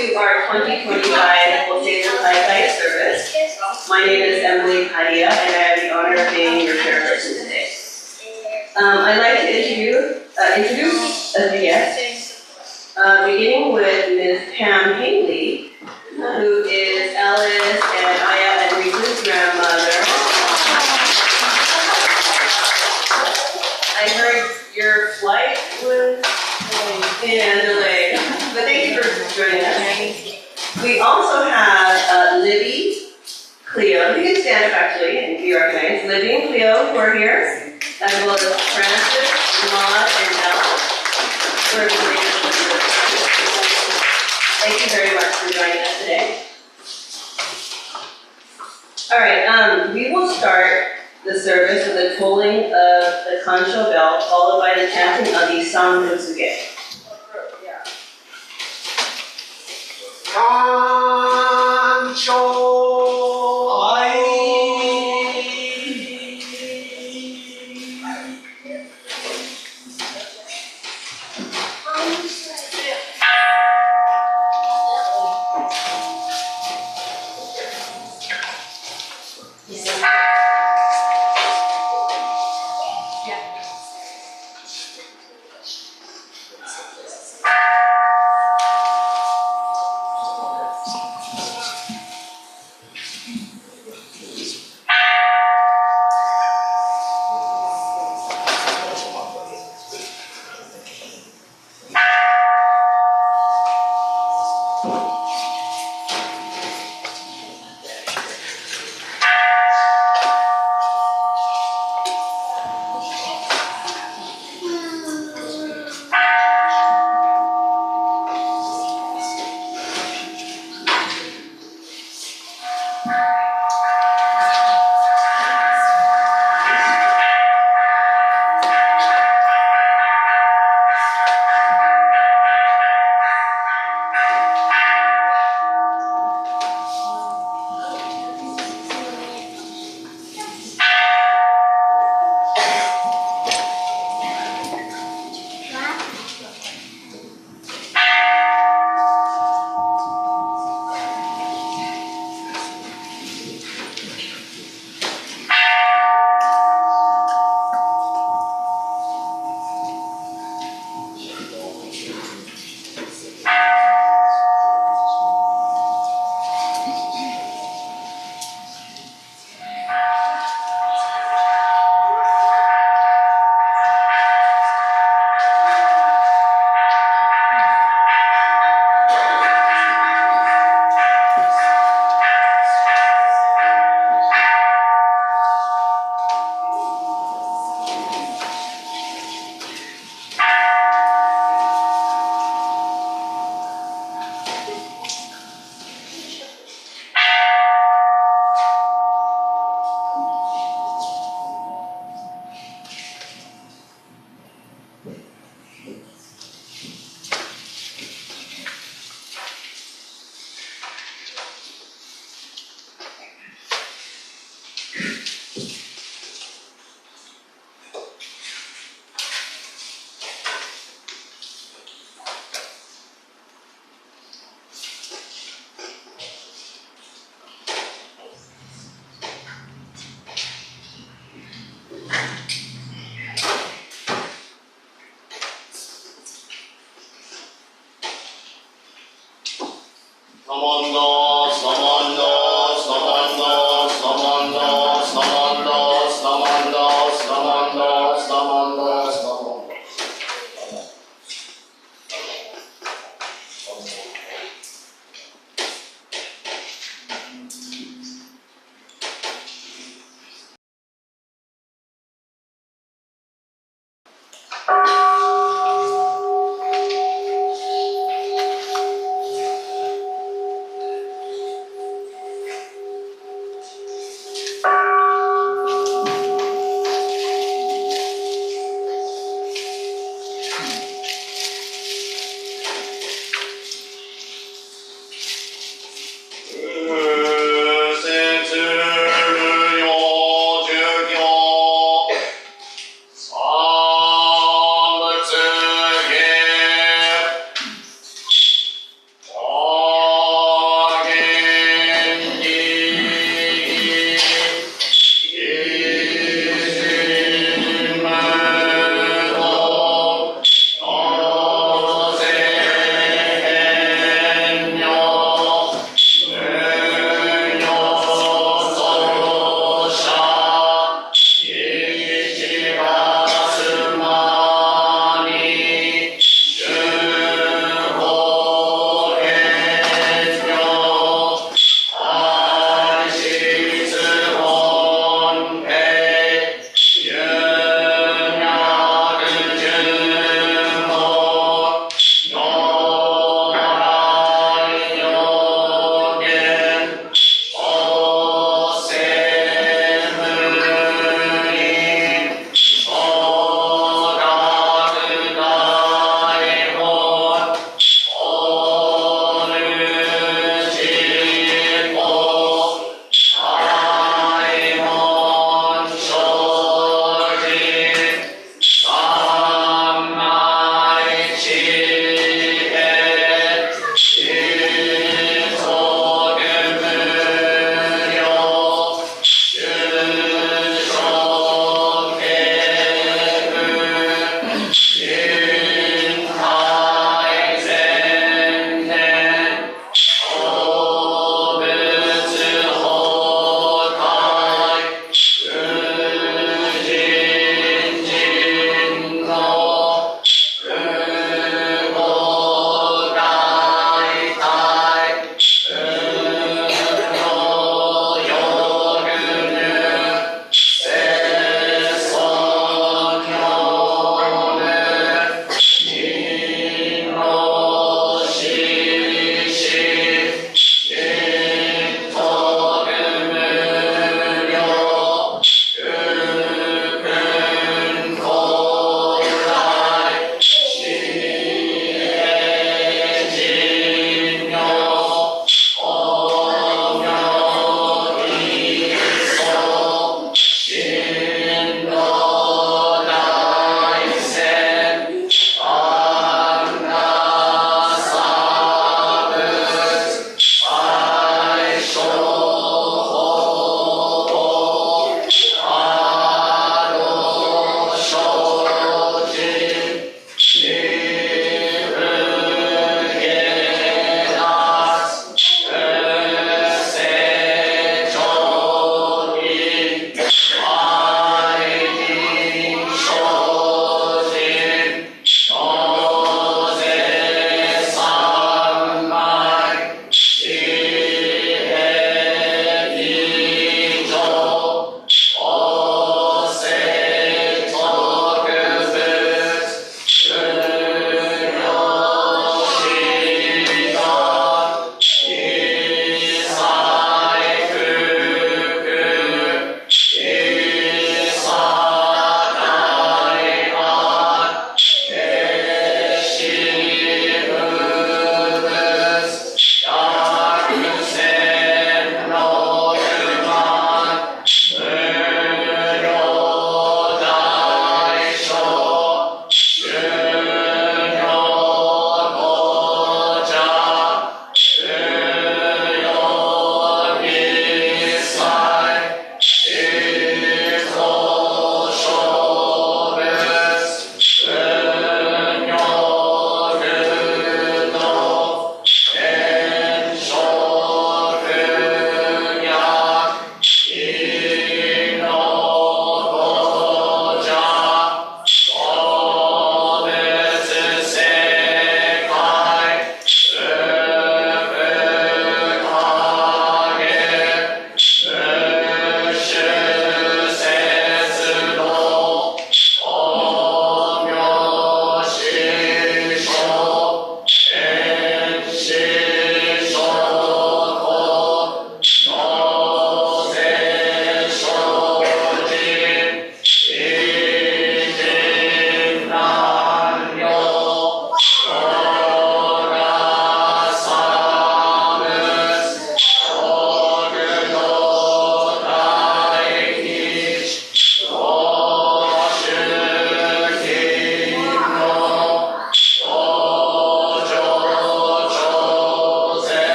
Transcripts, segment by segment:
to our 2025 Oseibo service. My name is Kariya, and I have the honor of being your chairperson today. I'd like to introduce the guests, beginning with Ms. Pam Haley, who is Alice and Aya and Rizu's grandmother. I heard your flight was delayed, but thank you for joining us. We also have Libby, Cleo, you can stand up actually and be recognized. Libby and Cleo who are here, as well as Francis, Maud, and Ella. Thank you very much for joining us today. All right, we will start the service with the tolling of the Kansho bell, followed by the chanting of the Butsu Ge. Kansho. Oh.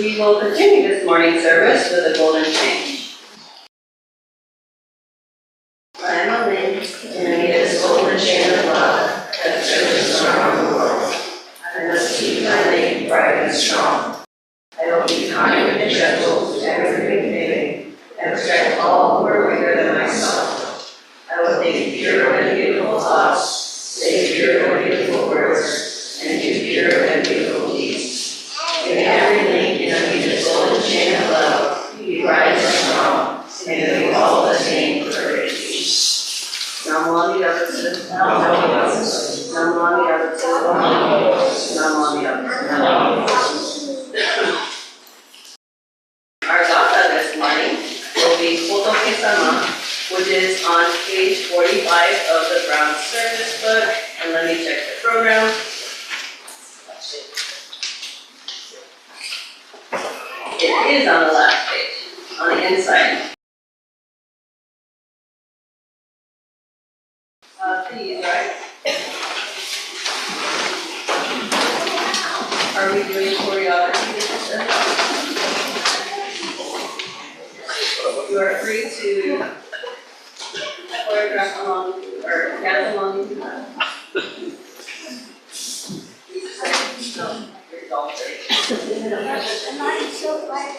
We will continue this morning service with a golden chain. I am a link in this golden chain of love that stretches around the world. I must keep my link bright and strong. I will be kind and gentle to every living and protect all who are weaker than myself. I will think pure and beautiful thoughts, say pure and beautiful words, and do pure and beautiful deeds. May every link in this golden chain of love be bright and strong, and we all attain courage. Namo Amida-butsu. Namo Amida-butsu. Namo Amida-butsu. Namo Amida-butsu. Our Gatha this morning will be Hotoke-sama, which is on page 45 of the Brown Service Book. And let me check the program. It is on the last page, on the inside. Please, right? Are we doing choreography this time? You are free to choreograph along or dance along with that. No, you're all free. I'm so glad.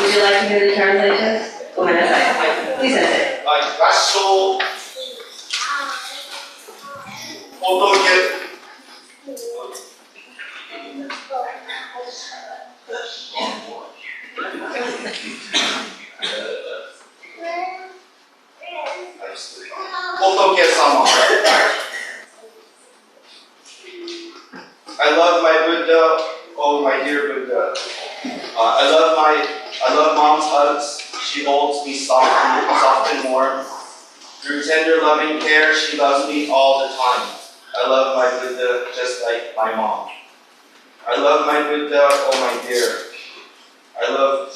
Would you like to hear the translation? Please answer. Kansho, Hotoke. Hotoke-sama. I love my Buddha, oh my dear Buddha. I love mom's hugs. She holds me soft and warm. Through tender loving care, she loves me all the time. I love my Buddha just like my mom. I love my Buddha, oh my dear. I love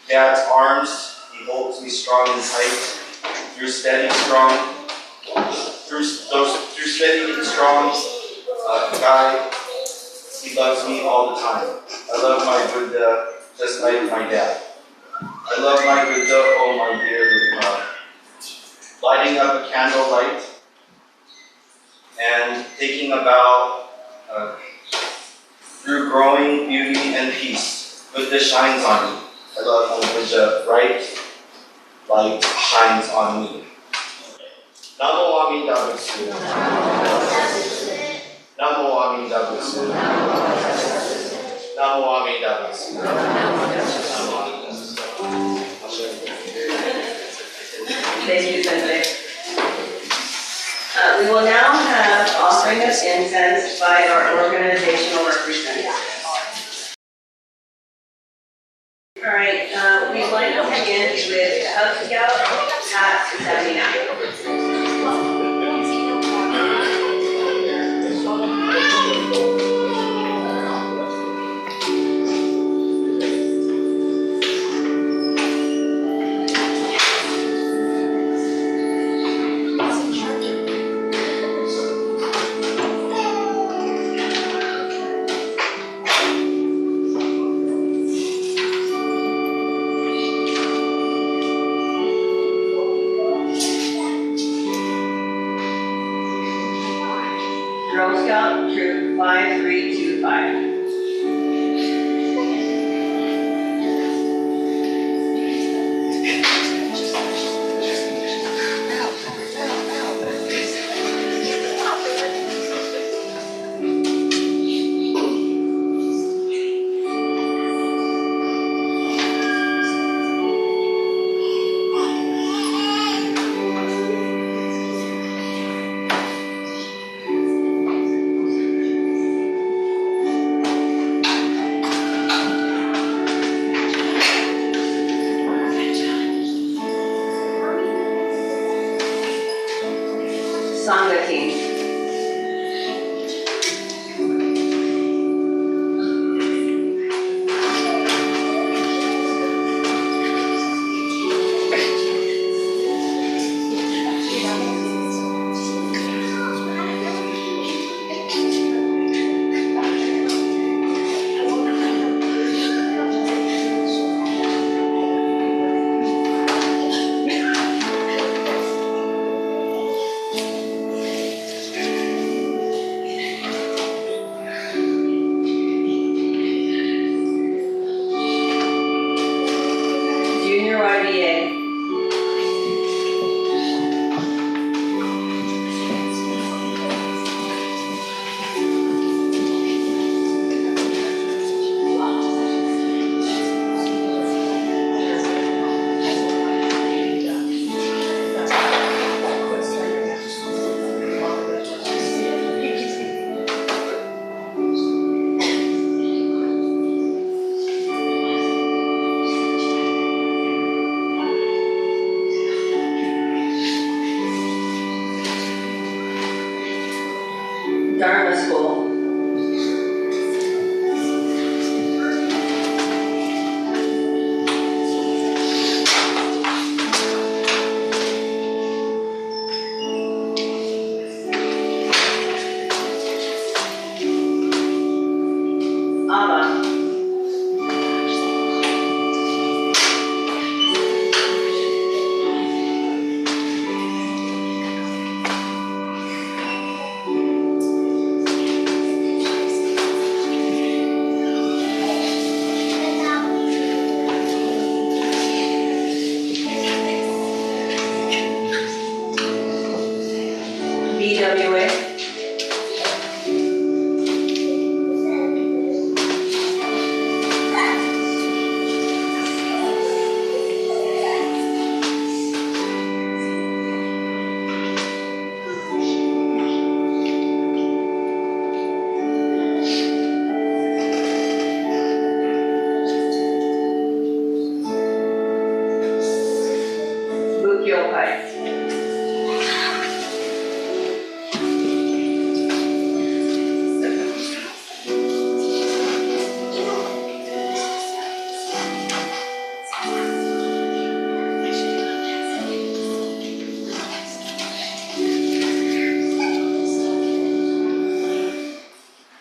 Dad's arms. He holds me strong and tight. Through steady and strong guy, he loves me all the time. I love my Buddha just like my dad. I love my Buddha, oh my dear Buddha. Lighting up a candle light and thinking about through growing beauty and peace, Buddha shines on me. I love when Buddha bright light shines on me. Namo Amida-butsu. Namo Amida-butsu. Namo Amida Butsu. Thank you, Sensei. We will now have offering of incense by our organizational representatives. All right, we'd like to begin with Hotoke at 79. Girl Scout Troop 5325. Sangha team. Junior YBA. Dharma School. Abba. BWA. Bukyokai.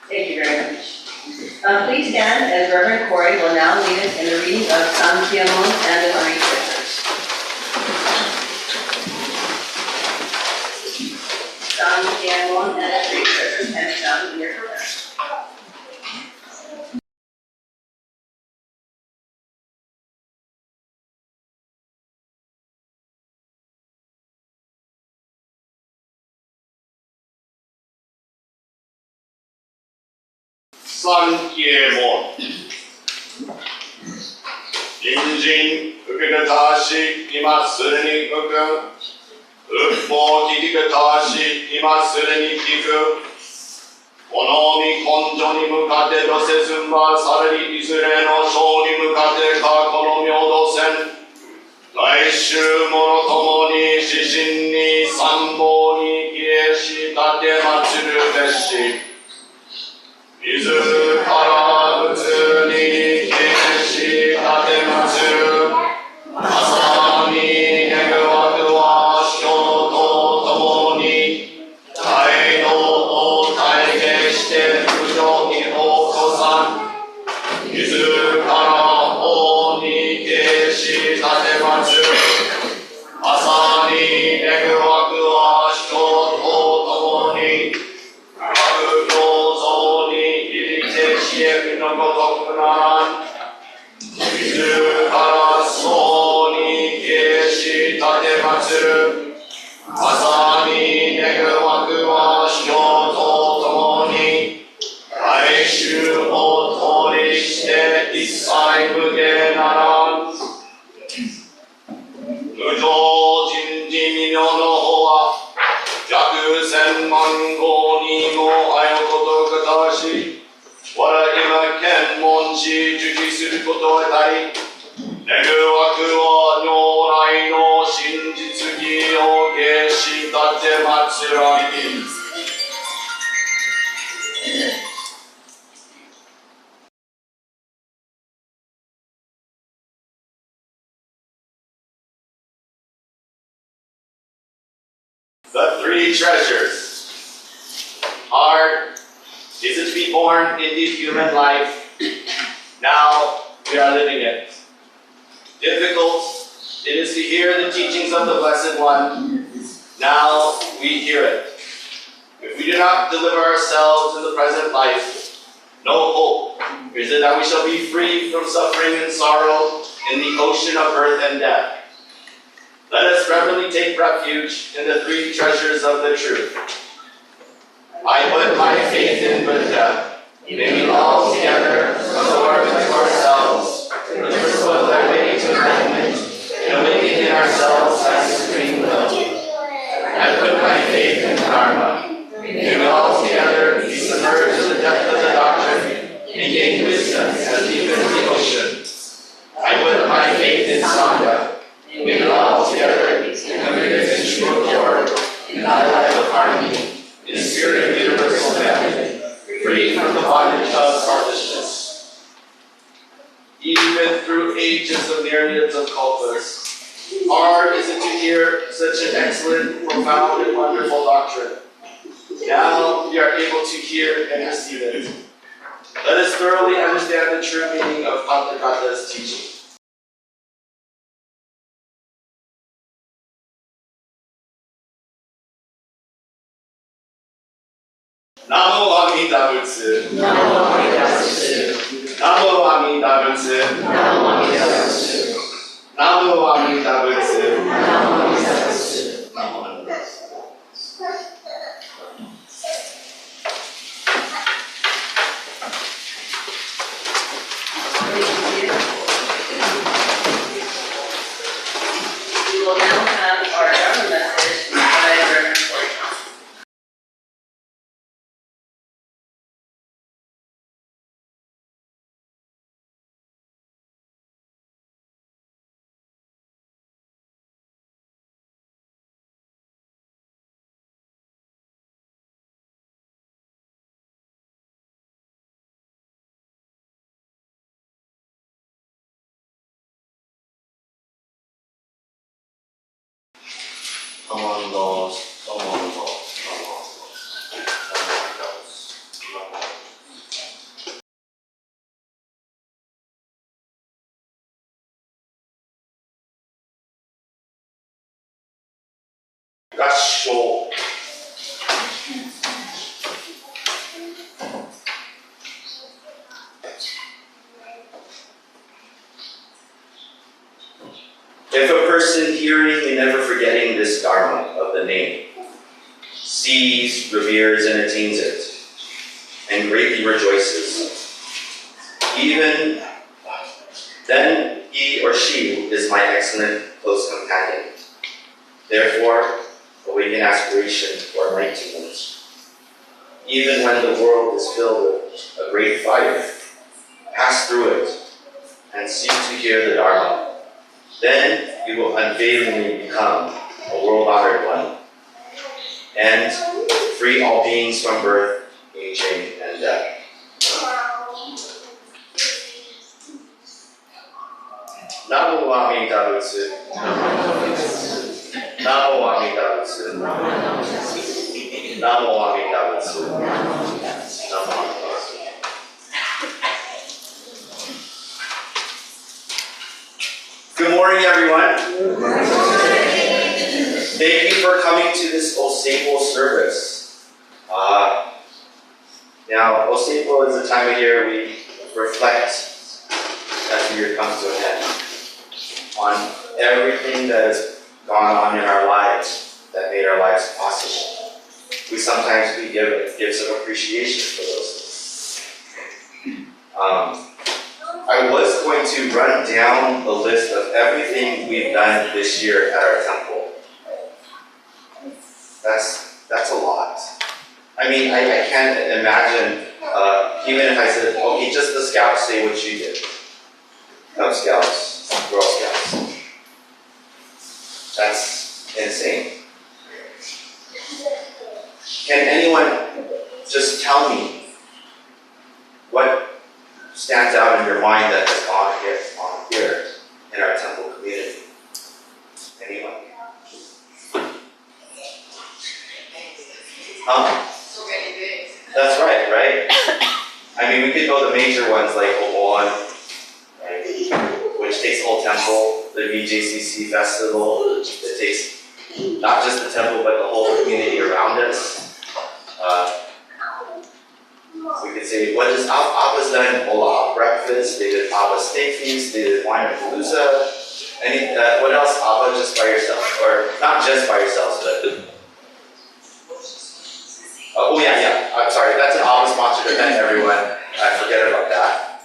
Thank you very much. Please stand as Reverend Kory will now lead us in the reading of Sankyamon and the Three Scriptures. Sankyamon and the Three Scriptures can be found in your program. 三家門。隣人受け方し、今すぐに向く。仏法聞き方し、今すぐに聞く。この身根性に向かって土せずんばさらりいずれの章に向かってかこの明道線。来週ものともに自身に参謀に帰依し立て祭るべし。自ら仏に帰依し立て祭る。朝に願わくは人と共に態度を体現して不条に起こさん。自ら法に帰依し立て祭る。朝に願わくは人と共に学行像に入りて知恵のごとくならん。自ら僧に帰依し立て祭る。朝に願わくは人と共に大衆を通りして一切無下ならん。無常人事未明の方は約千万号にもあよことかたし、我今検問し受持することへたり、願わくは如来の真実義を下し立て祭らり。The three treasures. Hard is it to be born into human life. Now we are living it. Difficult it is to hear the teachings of the Blessed One. Now we hear it. If we do not deliver ourselves in the present life, no hope is it that we shall be free from suffering and sorrow in the ocean of birth and death. Let us reverently take refuge in the three treasures of the truth. I put my faith in Buddha. May we all together absorb into ourselves the principle of their way to enlightenment and awaken in ourselves as supreme will. I put my faith in Dharma. May we all together be submerged in the depth of the doctrine and gain wisdom as deep as the ocean. I put my faith in Sangha. May we all together become committed in true accord in thy life of harmony, in the spirit of universal family, free from the bondage of selfishness. Even through ages of myriads of kalpas, hard is it to hear such an excellent, profound, and wonderful doctrine. Now we are able to hear and receive it. Let us thoroughly understand the true meaning of Gatha's teaching. Namo Amida Butsu. Namo Amida Butsu. Namo Amida Butsu. Namo Amida Butsu. Namo Amida Butsu. Namo Amida Butsu. Namo Amida Butsu. We will now have our Dharma message by Reverend Kory. Kansho. If a person hearing and never forgetting this Dharma of the name, sees, reveres, and attains it, and and greatly rejoices. Even then he or she is my excellent close companion. Therefore, awaken aspiration for enlightenment. Even when the world is filled with a great fire, pass through it and seek to hear the Dharma. Then you will unfailingly become a world-honored one and free all beings from birth, aging, and death. Namo Amida Butsu. Namo Amida Butsu. Namo Amida Butsu. Namo Amida Butsu. Good morning, everyone. Good morning. Thank you for coming to this Oseibo service. Now, Oseibo is a time of year we reflect as the year comes to an end on everything that has gone on in our lives that made our lives possible. We sometimes give gifts of appreciation for those things. I was going to run down the list of everything we've done this year at our temple. That's a lot. I mean, I can't imagine, even if I said, okay, just the Scouts, say what you did. Cub Scouts, Girl Scouts. That's insane. Can anyone just tell me what stands out in your mind that has gone here in our temple community? Anyone? So many things. That's right? I mean, we could go the major ones like Quon, right, which takes the whole temple, the VJCC festival, that takes not just the temple but the whole community around us. We could say, what does Abba's done? Ola breakfast, they did Abba steak feast, they did wine and palooza. What else? Abba just by yourself, or not just by yourselves, but oh yeah. I'm sorry, that's an Abba sponsored event, everyone. I forget about that.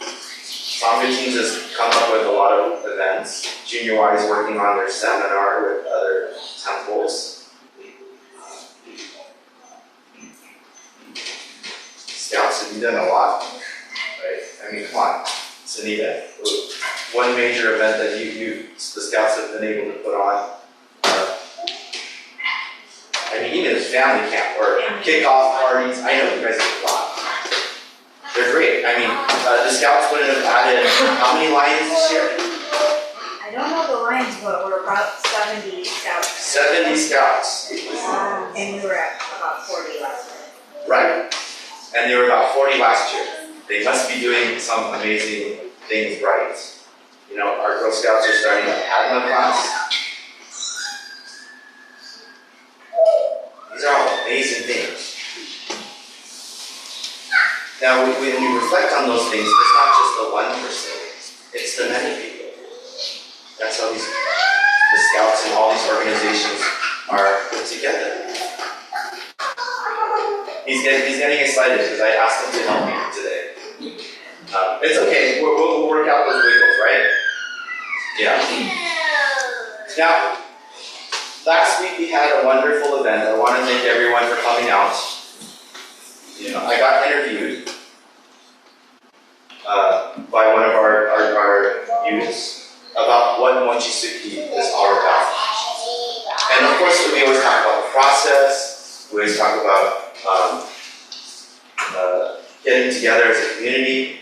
Sangha teams has come up with a lot of events. Junior Y is working on their seminar with other temples. Scouts, have you done a lot? Right? I mean, come on, it's an event. One major event that the Scouts have been able to put on. I mean, even as family camp or kickoff parties, I know you guys do a lot. They're great. I mean, the Scouts wouldn't have added how many lions this year? I don't know the lines, but we're about 70 scouts. 70 Scouts. And we were at about 40 last year. Right. And they were about 40 last year. They must be doing some amazing things right. You know, our Girl Scouts are starting a Padma class. These are all amazing things. Now, when we reflect on those things, it's not just the one person, it's the many people. That's how the Scouts and all these organizations are put together. He's getting excited because I asked him to help me today. It's okay, we'll work out those wiggles, right? Yeah. Now, last week we had a wonderful event. I want to thank everyone for coming out. You know, I got interviewed by one of our youths about what Mochisuki is all about. And of course, we always talk about the process. We always talk about getting together as a community.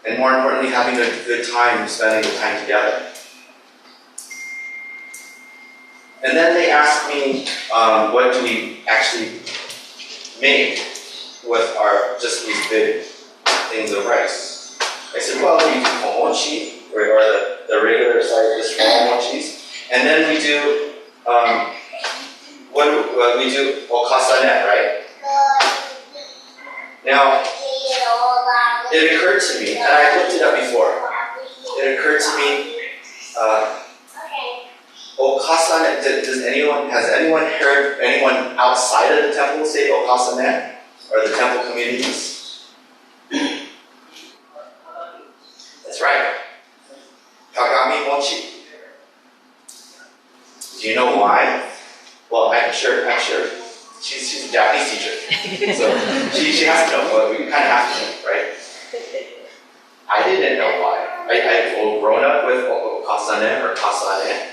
And more importantly, having a good time, spending the time together. And then they asked me, what do we actually make with our just these big things of rice? I said, well, we do mochi, or the regular size, the small mochis, and then we do we do okasanet, right? Now, it occurred to me, and I looked it up before. It occurred to me, Okasane, has anyone heard anyone outside of the temple say Okasane? Or the temple communities? That's right. Kagami Mochi. Do you know why? Well, I'm sure. She's a Japanese teacher. So she has to know. Well, we kind of have to know, right? I didn't know why. I've grown up with Okasane or Kasane.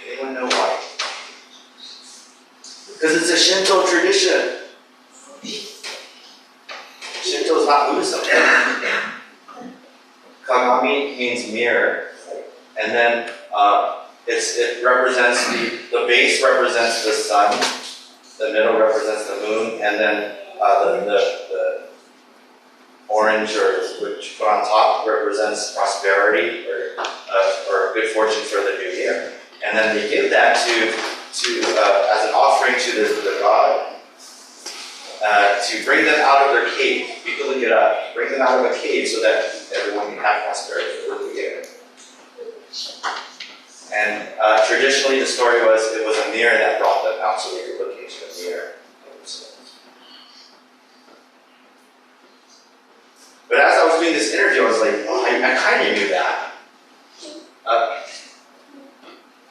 Anyone know why? Because it's a Shinto tradition. Shinto is not Buddhism. Kagami means mirror, and then it represents the base represents the sun, the middle represents the moon, and then the orange which put on top represents prosperity or good fortune for the new year. And then they give that to as an offering to the god to bring them out of their cave. You can look it up. Bring them out of a cave so that everyone can have prosperity for the year. And traditionally, the story was it was a mirror that brought them out, so they could look into the mirror. But as I was doing this interview, I was like, oh, I kind of knew that.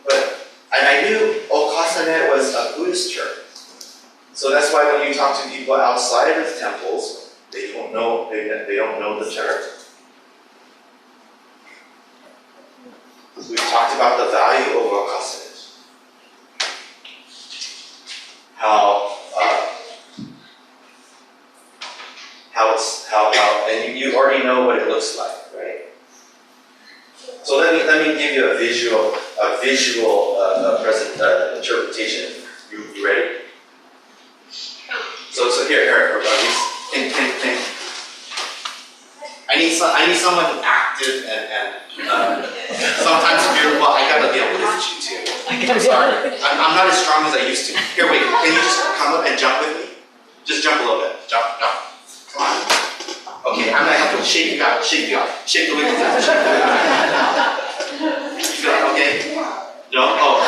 But I knew Okasane was a Buddhist church. So that's why when you talk to people outside of temples, they don't know the church. We've talked about the value of Okasane. And you already know what it looks like, right? So let me give you a visual interpretation. You ready? So here, can I need someone active and sometimes fearful. I gotta be able to hit you too. I'm sorry. I'm not as strong as I used to. Here, wait. Can you just come up and jump with me? Just jump a little bit. Jump. Come on. Okay, I'm gonna have to shake you out. Shake the wiggles out. You feel it? Okay? No? Oh.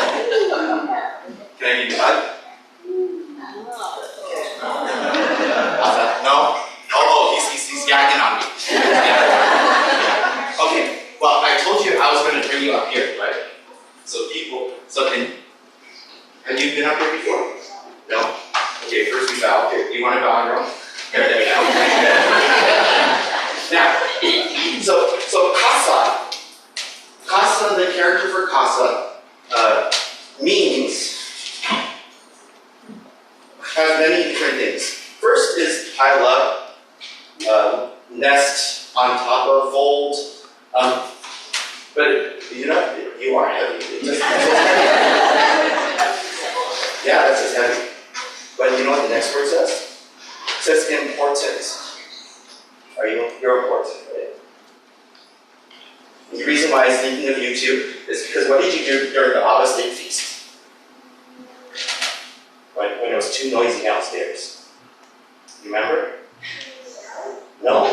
Can I give you a hug? How's that? No? Oh, he's yakking on me. Okay, well, I told you I was going to bring you up here, right? Have you been up here before? No? Okay, first we bow. Okay, you want to bow on your own? There we go. Now, so Kasa, the character for Kasa, has many different things. First is pile up, nest on top of, fold. But you are heavy. Yeah, that says heavy. But you know what the next word says? It says important. You're important, right? The reason why I was thinking of you two is because what did you do during the Abba State Feast? When it was too noisy downstairs. You remember? No?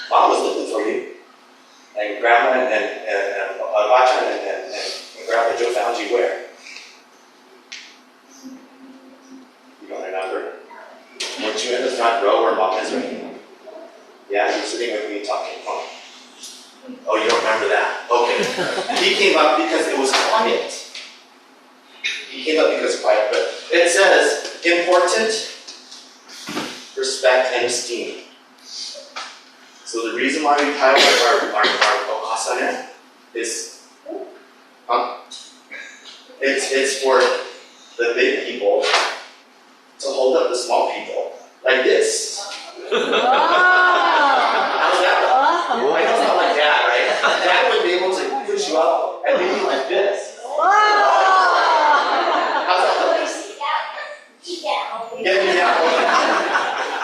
Mom was looking for you. And Grandma and Bachan and Grandpa Joe found you where? You don't remember? Weren't you in the front row where Mom is right now? Yeah, you were sitting with me talking. Oh, you don't remember that? Okay. He came up because it was quiet. But it says, important, respect, and esteem. So the reason why we pile up our Okasane is, it's for the big people to hold up the small people, like this. How's that? I know it's not like that, right? Dad would be able to push you up and maybe like this. How's that look? Get me down.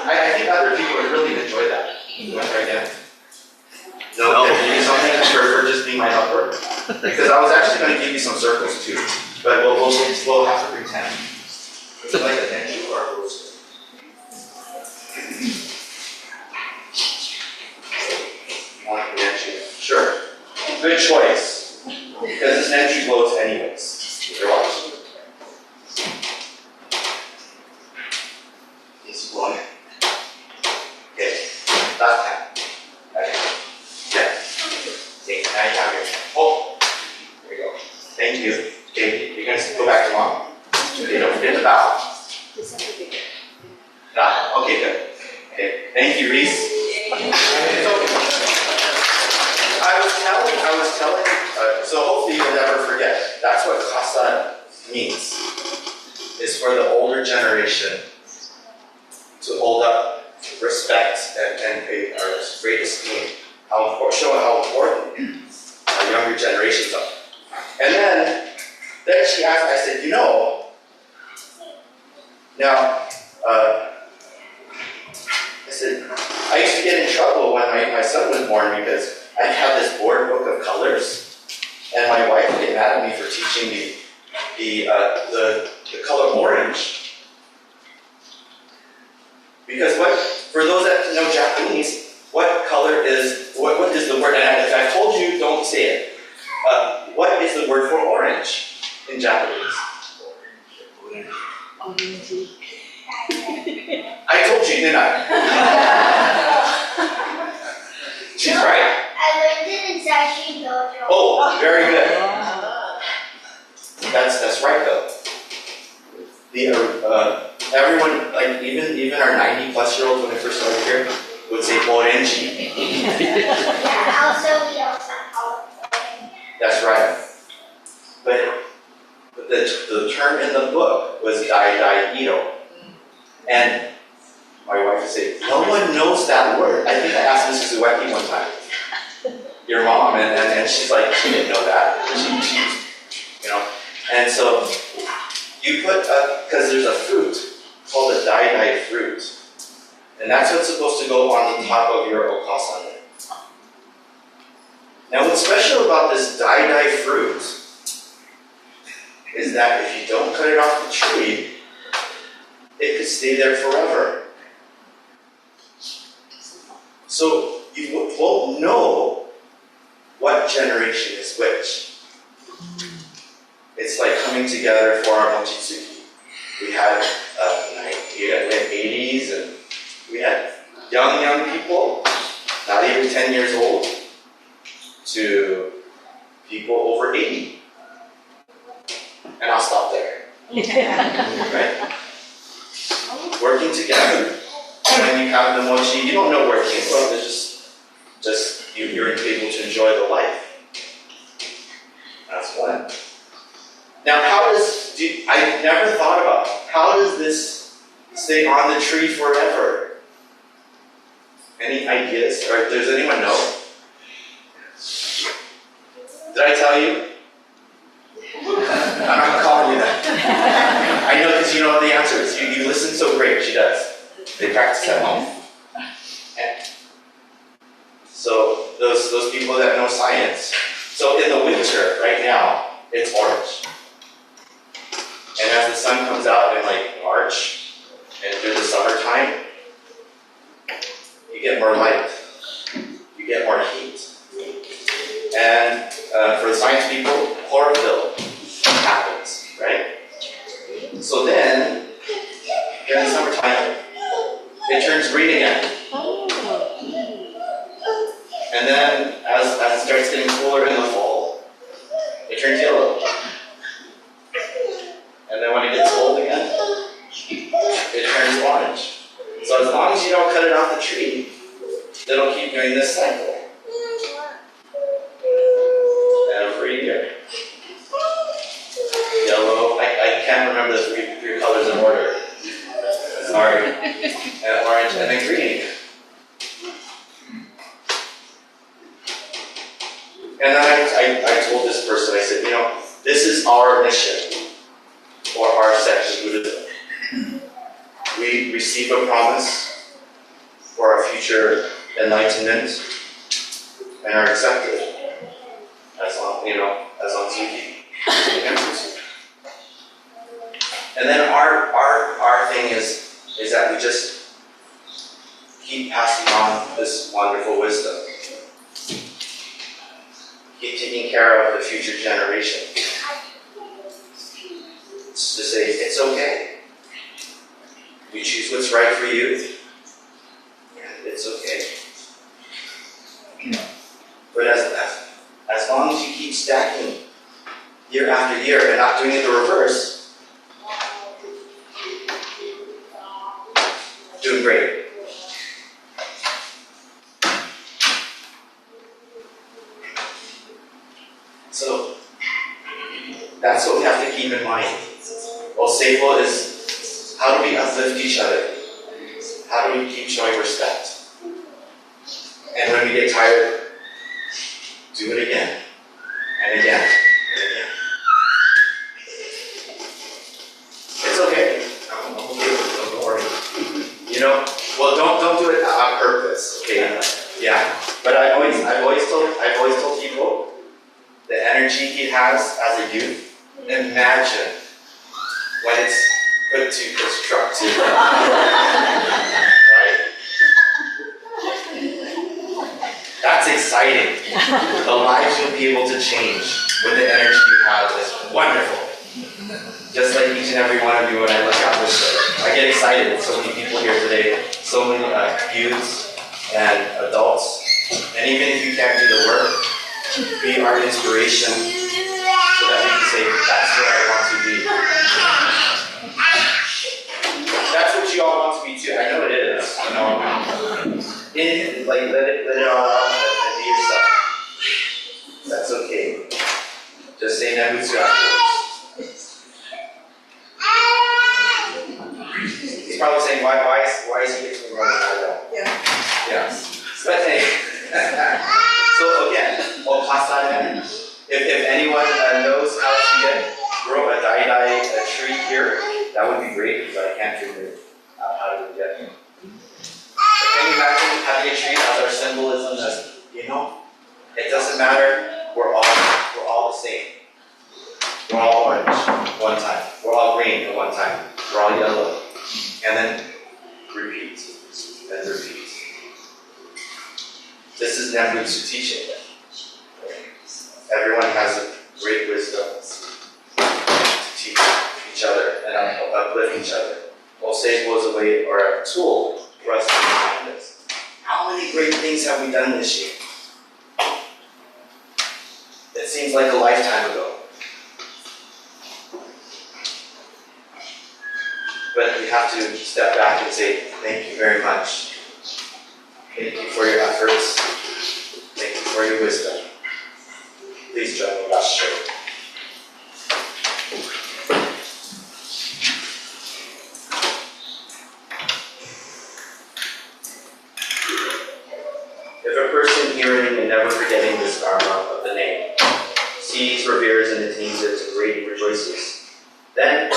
I think other people would really enjoy that. You want to try again? No? Can you do something? Sure, for just being my helper? Because I was actually going to give you some circles too, but we'll have to pretend. Would you like a thank you or a rose? Sure. Good choice. Okay, thank you, Reese. I was telling, so hopefully you'll never forget. That's what kasa means, is for the older generation to hold up respect and pay great esteem, show how important our younger generations are. And then she asked, I said, now, I said, I used to get in trouble when my son was born because I'd have this board book of colors, and my wife would get mad at me for teaching the color orange. Because for those that know Japanese, what color is, what is the word, and if I told you, don't say it. What is the word for orange in Japanese? I told you, didn't I? She's right. I learned it in Sashi Dojo. Oh, very good. That's right though. Everyone, like even our 90-plus-year-olds when they first started here, would say orange. Yeah, also we also call it orange. That's right. But the term in the book was dai ito. And my wife would say, no one knows that word. I think I asked Mrs. Ueki one time, your mom, and she's like, she didn't know that. She And so you put, because there's a fruit called a dai fruit. And that's what's supposed to go on the top of your okasane. Now what's special about this dai fruit is that if you don't cut it off the tree, it could stay there forever. So you won't know what generation is which. It's like coming together for our mochitsuki. We had 80s, and we had young people, not even 10 years old, to people over 80. And I'll stop there. Right? Working together. When you have the mochi, you don't know where it came from. It's just you're able to enjoy the life. That's one. Now, I never thought about how does this stay on the tree forever? Any ideas? Or does anyone know? Did I tell you? I'm not calling you that. I know because you know the answers. You listen so great. She does. They practice at home. And so those people that know science. So in the winter, right now, it's orange. And as the sun comes out in like March and through the summertime, you get more light. You get more heat. And for the science people, chlorophyll happens, right? So then, during the summertime, it turns green again. And then, as it starts getting cooler in the fall, it turns yellow. And then when it gets cold again, it turns orange. So as long as you don't cut it off the tree, it'll keep doing this cycle. Every year. Yellow, I can't remember the three colors in order. Sorry. And orange, and then green. And then I told this person, I said, this is our mission for our sect of Buddhism. We receive a promise for our future enlightenment and are accepted as long as we keep the answers. And then our thing is that we just keep passing on this wonderful wisdom. Keep taking care of the future generation. It's to say, it's okay. You choose what's right for you, and it's okay. But as long as you keep stacking year after year and not doing it the reverse, doing great. That's what we have to keep in mind. Oseibo is how do we uplift each other? How do we keep showing respect? And when we get tired, do it again, and again, and again. It's okay. I'm okay with it, don't worry. You know, well, don't do it on purpose, okay? Yeah. But I've always told people the energy he has as a youth. Imagine when it's put to constructive, right? That's exciting. The lives you'll be able to change with the energy you have is wonderful. Just like each and every one of you, when I look out this way, I get excited. So many people here today, so many youths and adults, and even if you can't do the work, be our inspiration so that we can say, that's where I want to be. That's what you all want to be too. I know it is. You know, let it all out and be yourself. That's okay. Just say Nebutsu afterwards. He's probably saying, why is he getting me running? I don't. Yeah. But hey, so again, okasane. If anyone knows how to grow a dai tree here, that would be great, but I can't figure out how to get it. Can you imagine having a tree as our symbolism that, you know, it doesn't matter, we're all the same. We're all orange one time. We're all green at one time. We're all yellow. And then repeat and repeat. This is Nebutsu teaching. Everyone has a great wisdom to teach each other and uplift each other. Oseibo is a way or a tool for us to remind us. How many great things have we done this year? It seems like a lifetime ago. But we have to step back and say, thank you very much. Thank you for your efforts. Thank you for your wisdom. Please join me last show. If a person hearing and never forgetting this Dharma of the name sees, reveres, and attains it to great rejoices, then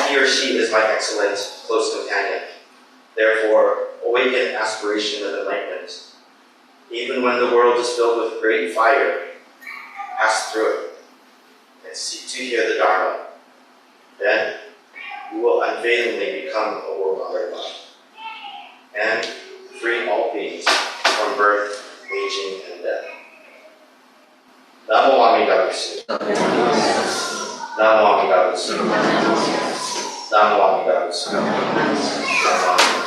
he or she is my excellent close companion. Therefore, awaken aspiration of enlightenment. Even when the world is filled with great fire, pass through it and seek to hear the Dharma. Then you will unfailingly become a world-honored one and free all beings from birth, aging, and death. Namo Amida Butsu. Namo Amida Butsu. Namo Amida Butsu. Namo Amida Butsu.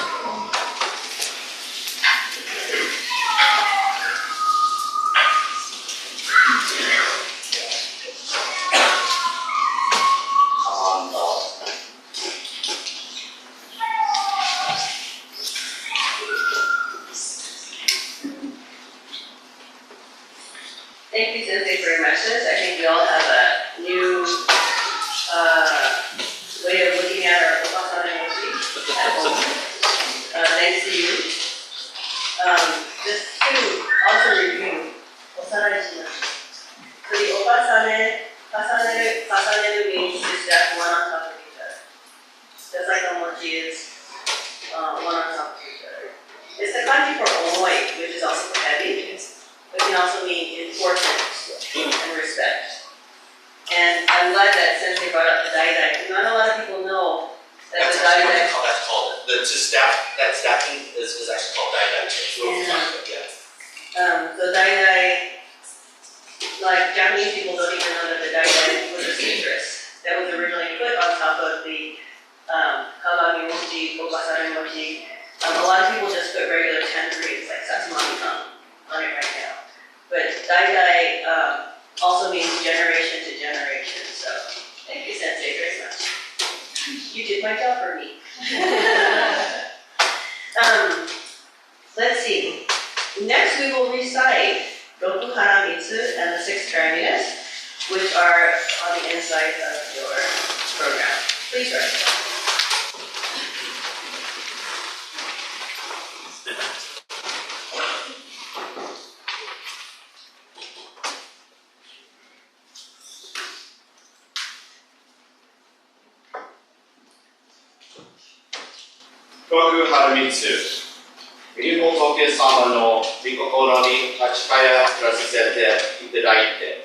Thank you, Sensei, for your message. I think we all have a new way of looking at our okasane mochi at home. Thanks to you. Just to also review, osana shimasu. So the okasane, kasaneru means to stack one on top of each other. Just like a mochi is one on top of each other. It's the kanji for omoi, which is also for heavy. But can also mean importance and respect. And I'm glad that Sensei brought up the dai. Not a lot of people know that That's the dai. actually how that's called. That stacking is actually called dai. So dai, like Japanese people don't even know that the dai was a citrus that was originally put on top of the kagami mochi, okasane mochi. A lot of people just put regular tangerines like satsumami on it right now. But dai also means generation to generation. So thank you, Sensei, very much. You did my job for me. Let's see. Next we will recite Roku Haramitsu, and the 6 Paramitas, which are on the inside of your program. Please rise. Roku Haramitsu. 身仏様の御心に立ち返らせていただいて、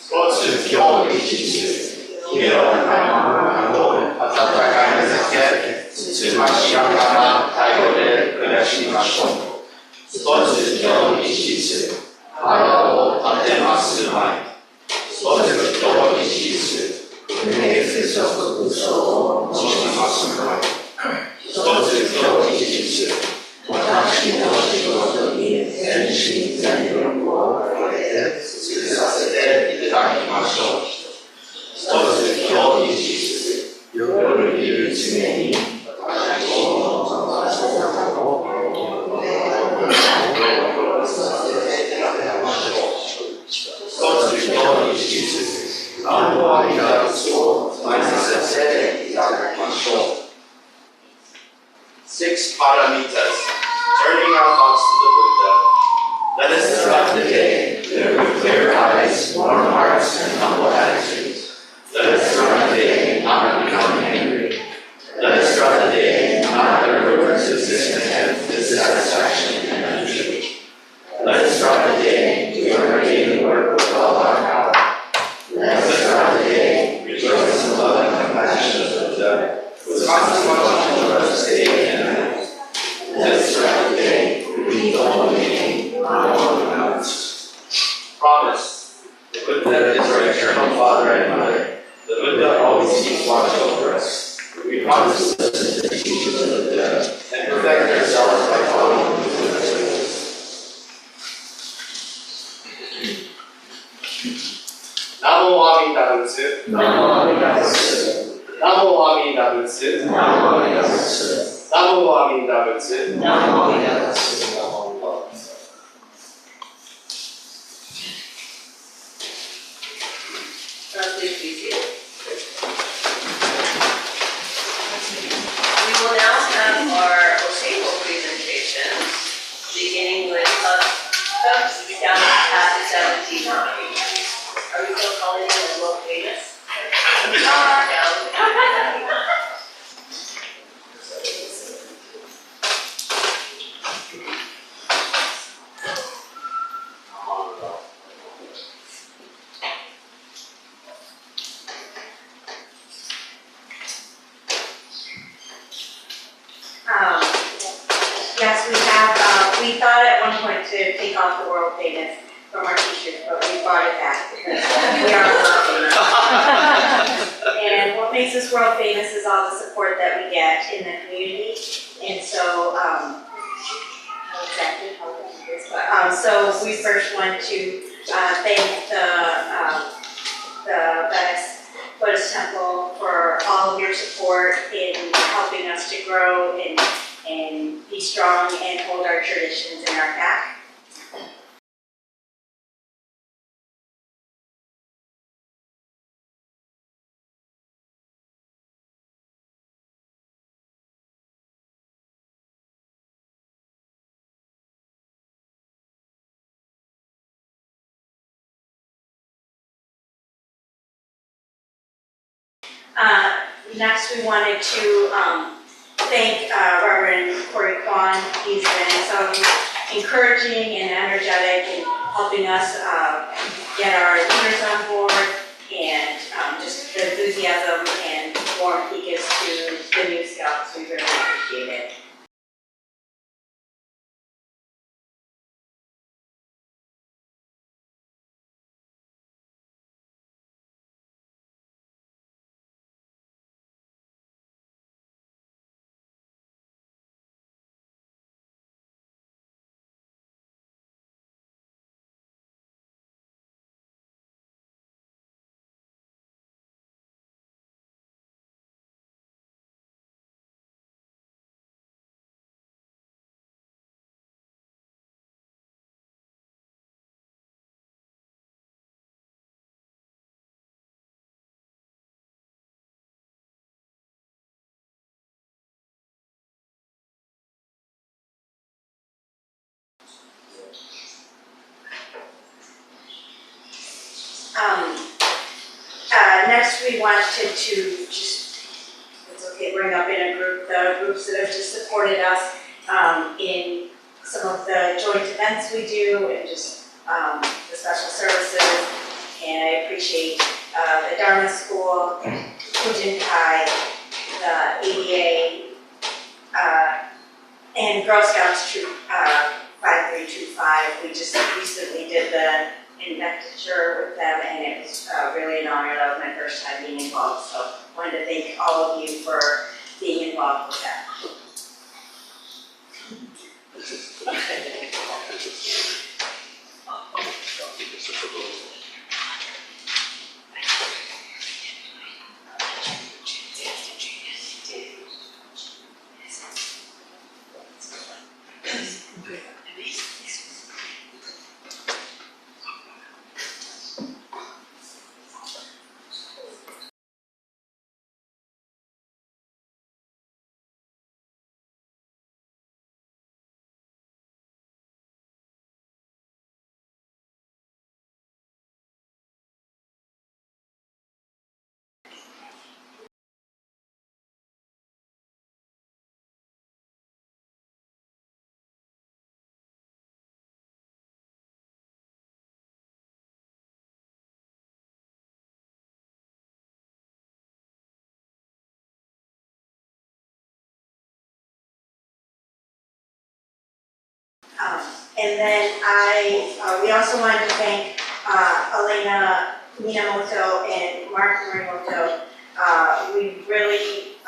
没教理実、清らかなと温かい目付け、つつましやかな態度で暮らしましょう。没教理実、腹を立てますまい。没教理実、不不足嘘を持ちますまい。没教理実、私の仕事に全身全力をかけて尽くさせていただきましょう。一つ今日に実、夜にいる常に私を望ませたことをさせていただきましょう。一つ今日に実、何のありがとうを伝えさせていただきましょう。6 Paramitas. Turning our thoughts to the Buddha, let us start the day with clear eyes, warm hearts, and humble attitudes. Let us start the day not becoming angry. Let us start the day not under to discontent, dissatisfaction, and energy. Let us start the day doing our daily work with all our power. Let us start the day rejoicing in the love and compassion of the Buddha, with constant watching over us day and night. Let's start the day, repeat the holy name, Promise. The Buddha is our eternal Father and Mother. The Buddha always keeps watch over us. We promise to listen to the teachings of the Buddha and perfect ourselves by following the Buddha's ways. Namo Amida Butsu. Namo Amida Butsu. Namo Amida Butsu. Namo Amida Butsu. Namo Amida Butsu. Namo Amida Butsu. Please be seated. We will now have our Oseibo presentations, beginning with Cubs down at 79. Are we still calling it as world famous? Yes, we have, we thought at one point to take off the world famous from our t-shirts, but we brought it back because we are world famous. And what makes us world famous is all the support that we get in the community. And so, so we first want to thank the Venice Buddhist Temple for all of your support in helping us to grow and be strong and hold our traditions in our back. Next, we wanted to thank Reverend Kory Quon. He's been so encouraging and energetic in helping us get our leaders on board, and just the enthusiasm and warmth he gives to the new scouts. We really appreciate it. Next, we wanted to just, it's okay, bring up in a group, the groups that have just supported us in some of the joint events we do and just the special services. And I appreciate the Dharma School, Fujin Kai, the ADA, and Girl Scouts Troop 5325. We just recently did the investiture with them, and it was really an honor. That was my first time being involved, so I wanted to thank all of you for being involved with that. And then we also wanted to thank Elena Minamoto and Mark Morimoto. We really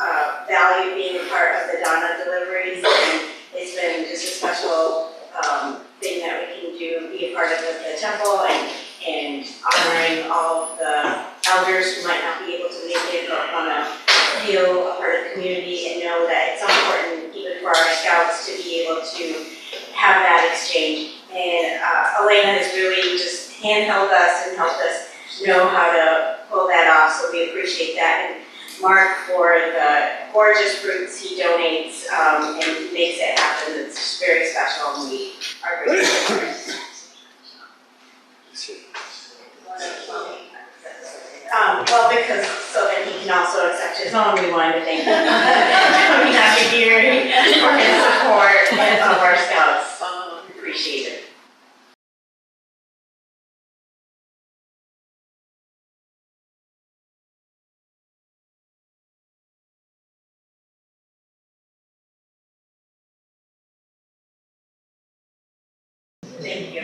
value being a part of the Dana deliveries, and it's been just a special thing that we can do, be a part of the temple and honoring all of the elders who might not be able to make it but want to feel a part of the community and know that it's important even for our scouts to be able to have that exchange. And Elena has really just handheld us and helped us know how to pull that off, so we appreciate that. And Mark, for the gorgeous fruits he donates and makes it happen, it's just very special, and we are grateful for it. Well, because so that he can also accept his own, we wanted to thank him for his support of our scouts. Appreciate it. Thank you.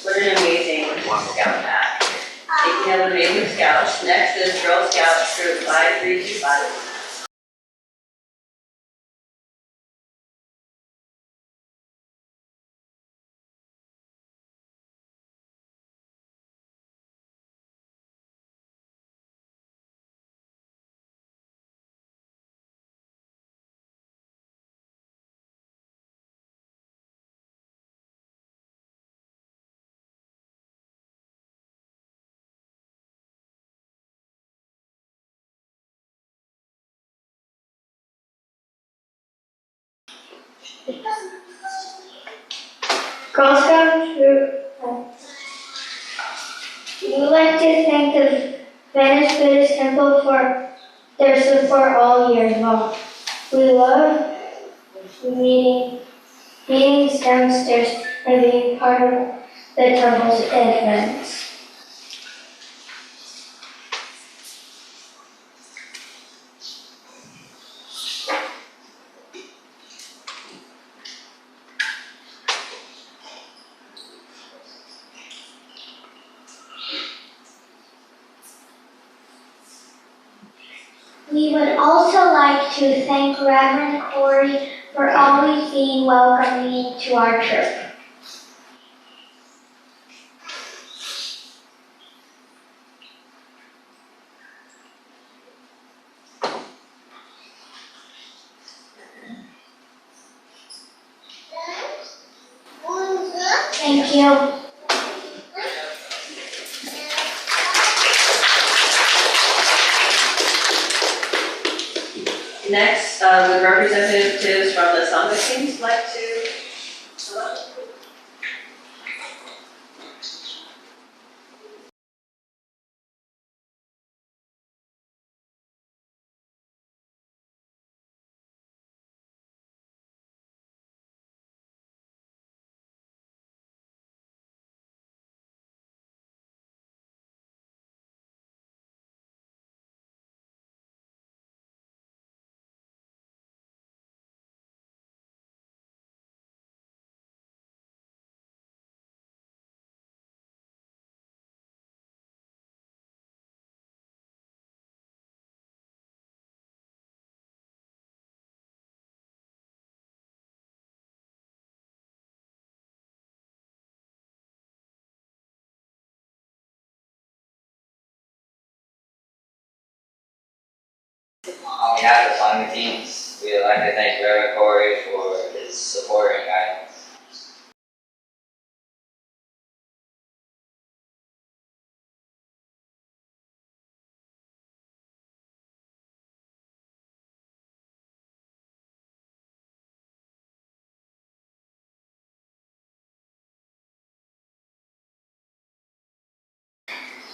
What an amazing scout pack. Speaking of amazing scouts, next is Girl Scouts Troop 5325. Girl Scout Troop. We would like to thank the Venice Buddhist Temple for their support all year long. We love meetings downstairs and being part of the temple's events. We would also like to thank Reverend Kory for always being welcoming to our trip. Thank you. Next, would representatives from the Sangha teams like to behalf of Sangha teams, we would like to thank Reverend Kory for his support and guidance.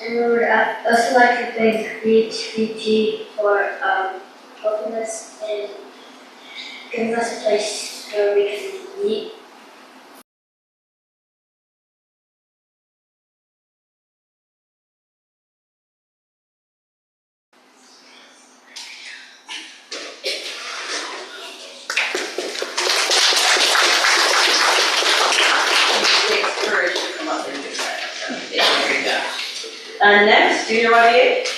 And we would also like to thank BHBG for helping us and giving us a place where we can meet. It takes courage to come up and do that. So, they did a great job. Next, Junior YBA.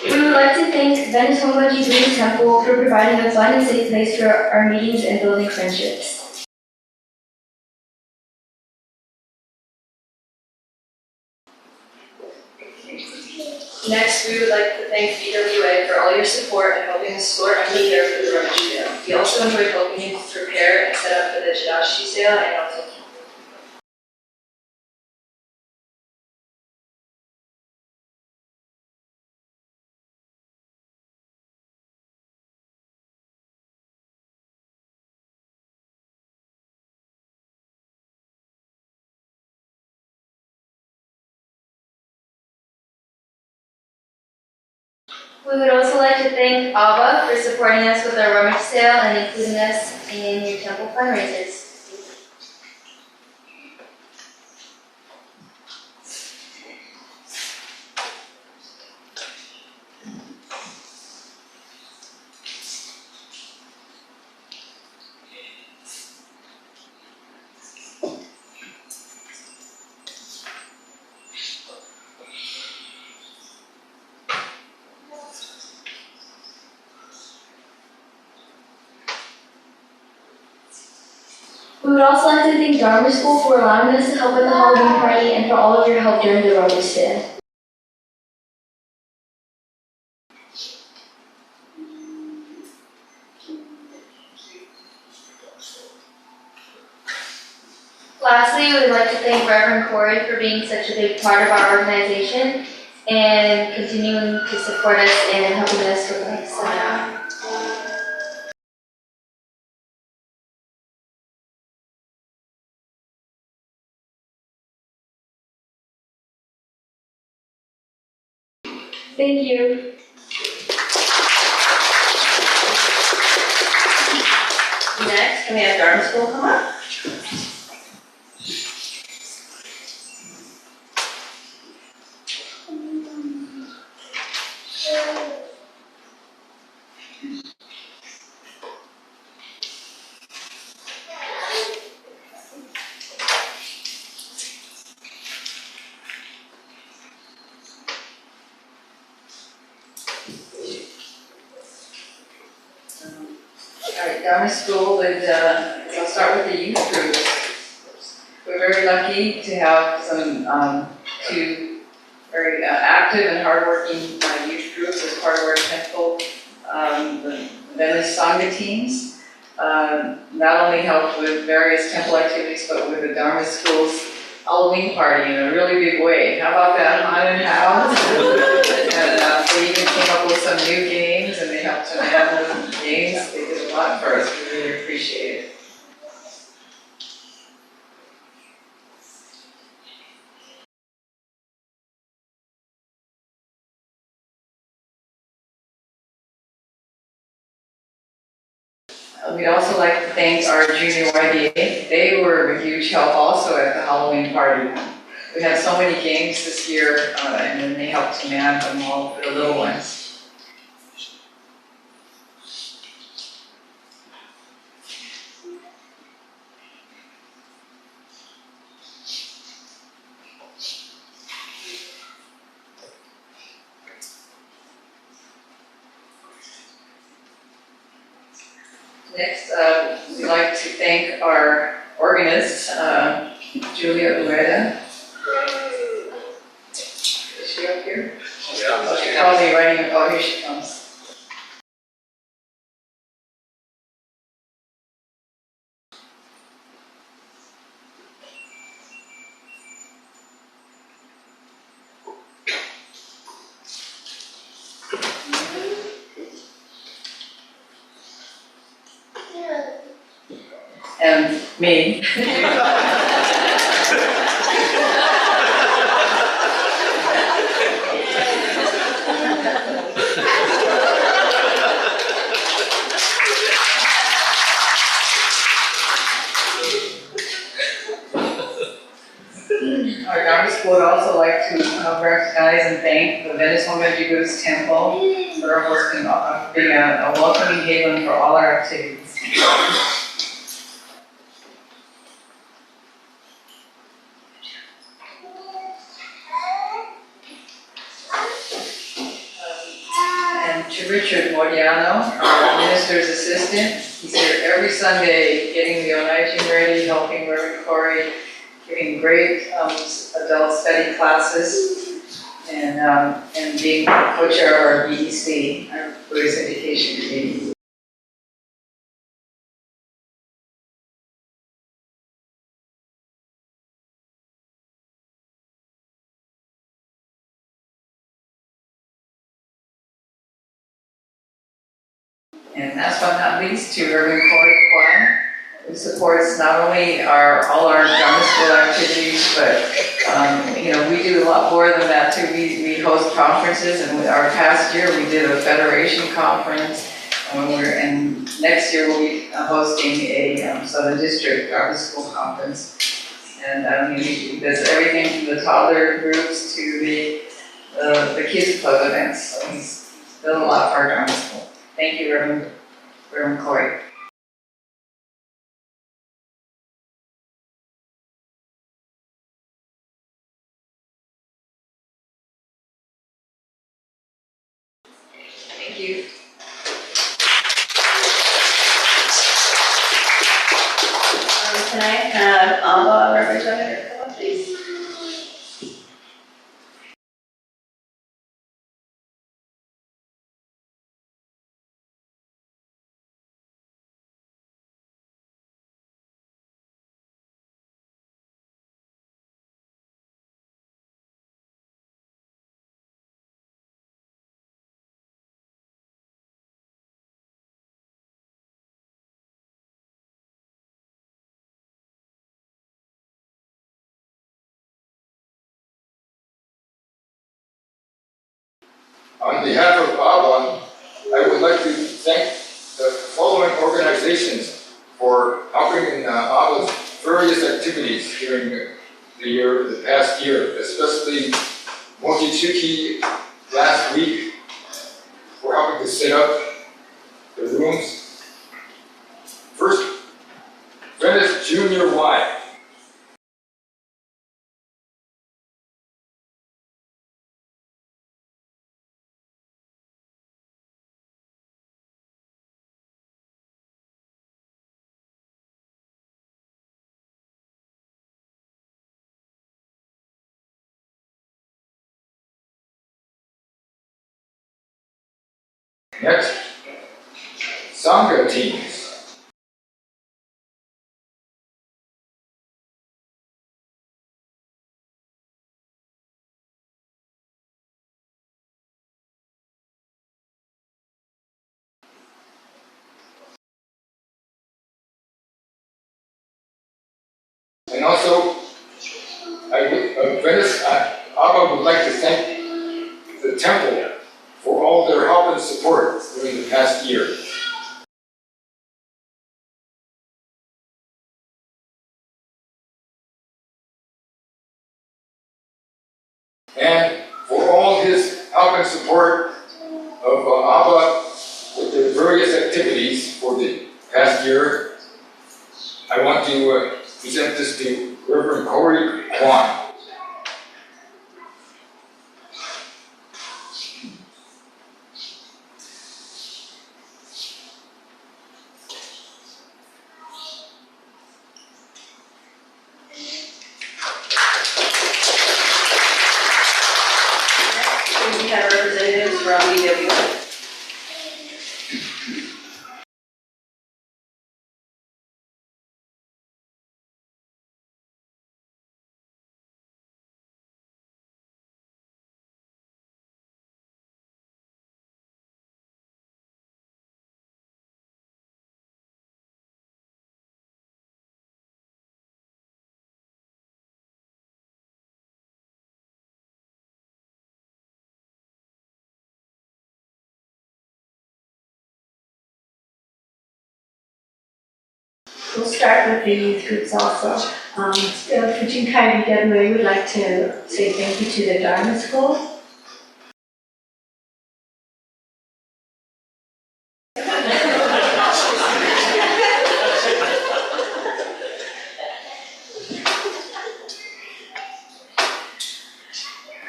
We would like to thank Venice Honmaji Buddhist Temple for providing a fun and safe place for our meetings and building friendships. Next, we would like to thank BWA for all your support and helping us sort and be there for the rubbish sale. We also enjoyed helping you prepare and set up for the Jirashi sale and also We would also like to thank Abba for supporting us with our rummage sale and including us in your temple fundraisers. We would also like to thank Dharma School for allowing us to help with the Halloween party and for all of your help during the rummage sale. Lastly, we would like to thank Reverend Kory for being such a big part of our organization and continuing to support us and helping us with our Thank you. Next, can we have Dharma School come up? Alright, Dharma School would, I'll start with the youth groups. We're very lucky to have some, two very active and hardworking youth groups as part of our temple. The Venice Sangha teams not only help with various temple activities, but with the Dharma School's Halloween party in a really big way. How about that, haunted house? And they even came up with some new games, and they helped to have the games. They did a lot for us. We really appreciate it. We'd also like to thank our junior YDA. They were a huge help also at the Halloween party. We had so many games this year, and then they helped to man them all for the little ones. Next, we'd like to thank our organist, Julia Ureta. Is she up here? Yeah. She's probably writing, oh, here she comes. And me. Our Dharma School would also like to recognize and thank the Venice Homeji Buddhist Temple for hosting, being a welcoming haven for all our activities. And to Richard Modiano, our minister's assistant. He's here every Sunday getting the Onijin ready, helping Reverend Kory, giving great adult study classes, and being co-chair of our BEC, our Buddhist Education Committee. And last but not least, to Reverend Kory Quon, who supports not only all our Dharma School activities, but we do a lot more than that too. We host conferences, and our past year we did a federation conference, and next year we'll be hosting a Southern District Dharma School conference. And he does everything from the toddler groups to the kids club events. So he's done a lot for our Dharma School. Thank you, Reverend Kory. Thank you. Can I have Amba representative come up, please? On behalf of ABBA, I would like to thank the following organizations for helping in ABBA's various activities during the past year, especially Mochichuki last week for helping to set up the rooms. First, Venice Junior Y. Next, Sangha teams. And also, ABBA would like to thank the temple for all their help and support during the past year. and for all his help and support of Abba with the various activities for the past year. I want to present this to Reverend Kory Quon. We have representatives from EWI. We'll start with the youth groups also. Fujin Kai DWA would like to say thank you to the Dharma School.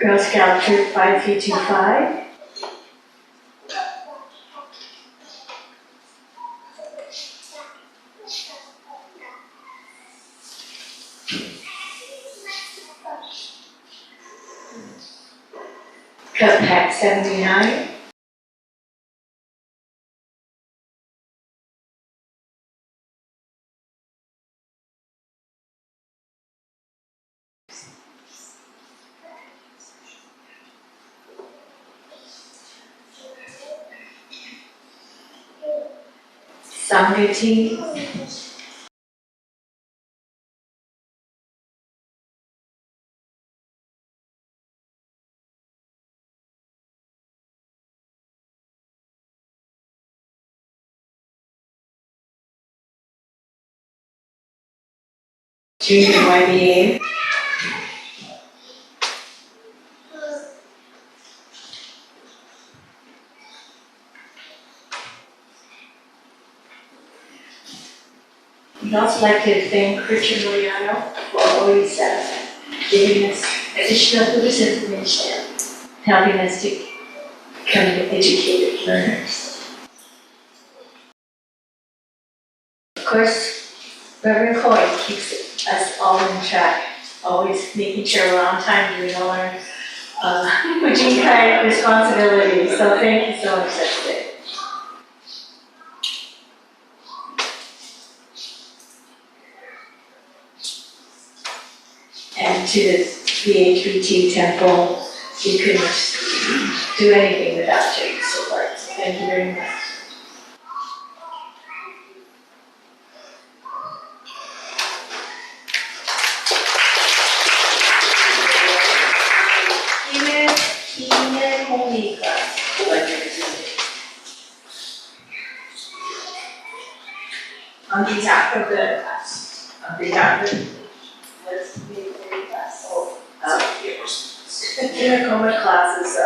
Girl Scout Troop 5325. Cub Pack 79. Sangha Team. Junior YBA. We'd also like to thank Richard Modiano for always giving us additional Buddhist information, helping us to become educated learners. Of course, Reverend Kory keeps us all on track, always making sure we're on time doing all our Fujin Kai responsibilities. So thank you so much for today. And to the VHBT temple, you couldn't do anything without your support. So thank you very much. Holy class. On behalf of the class, on behalf of the let's make a class. Kinakoma class is a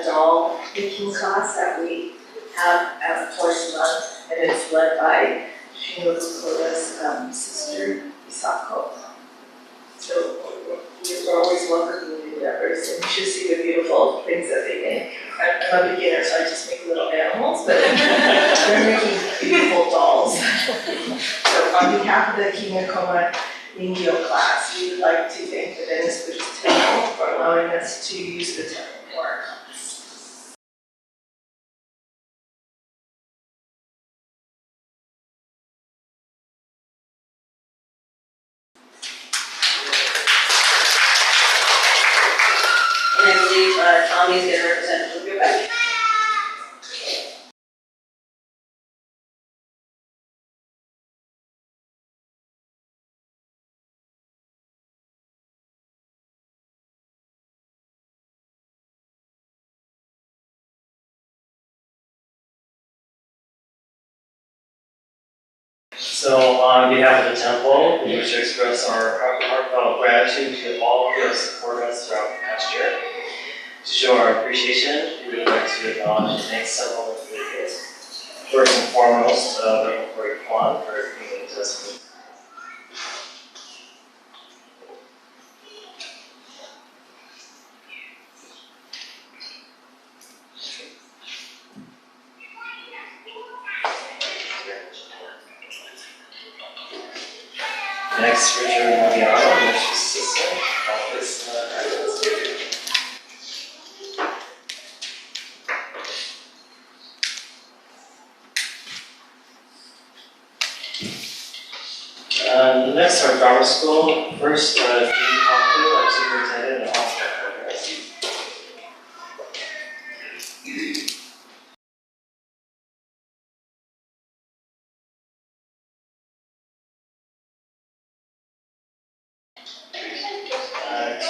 doll making class that we have twice a month, and it's led by Shinobukora's sister, Isako. So we're always welcoming new endeavors, and you should see the beautiful things that they make. I'm a beginner, so I just make little animals, but they're making beautiful dolls. So on behalf of the Kinakoma Ningyo class, we would like to thank the Venice Buddhist Temple for allowing us to use the temple for our class. And I believe Tommy's going to represent Quebec. So on behalf of the temple, we wish to express our heartfelt gratitude to all who have supported us throughout the past last year. To show our appreciation, we would like to acknowledge and thank several individuals. First and foremost, Reverend Kory Quon for being with us. Next, Richard Modiano, Ministry Assistant, Office next, our Dharma School. First, Dean Bonbu, our Superintendent and Officer of Programs.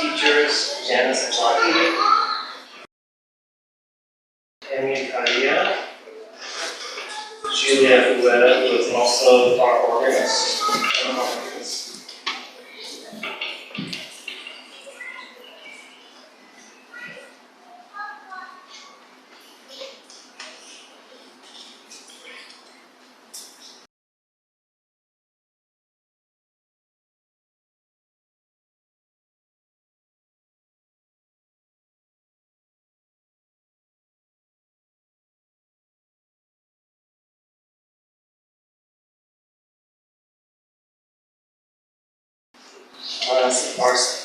Teachers, Janice and Hotoke, Amy Kariya, Julia Ueda, who is also our organist.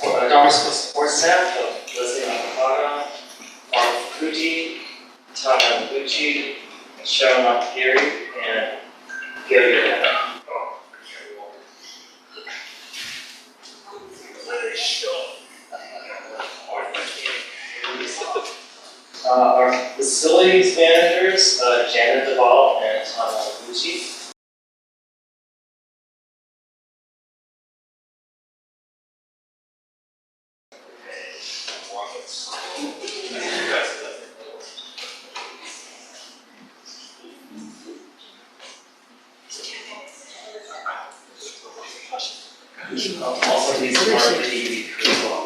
Our Dharma School support staff of Leslie Nakahara, Mark Fukuji, Tana Noguchi, Sharon Nakagiri, and Kariya. Our facilities managers, Janet Duvall and Tana Noguchi. Also, these are part of the AV crew as well.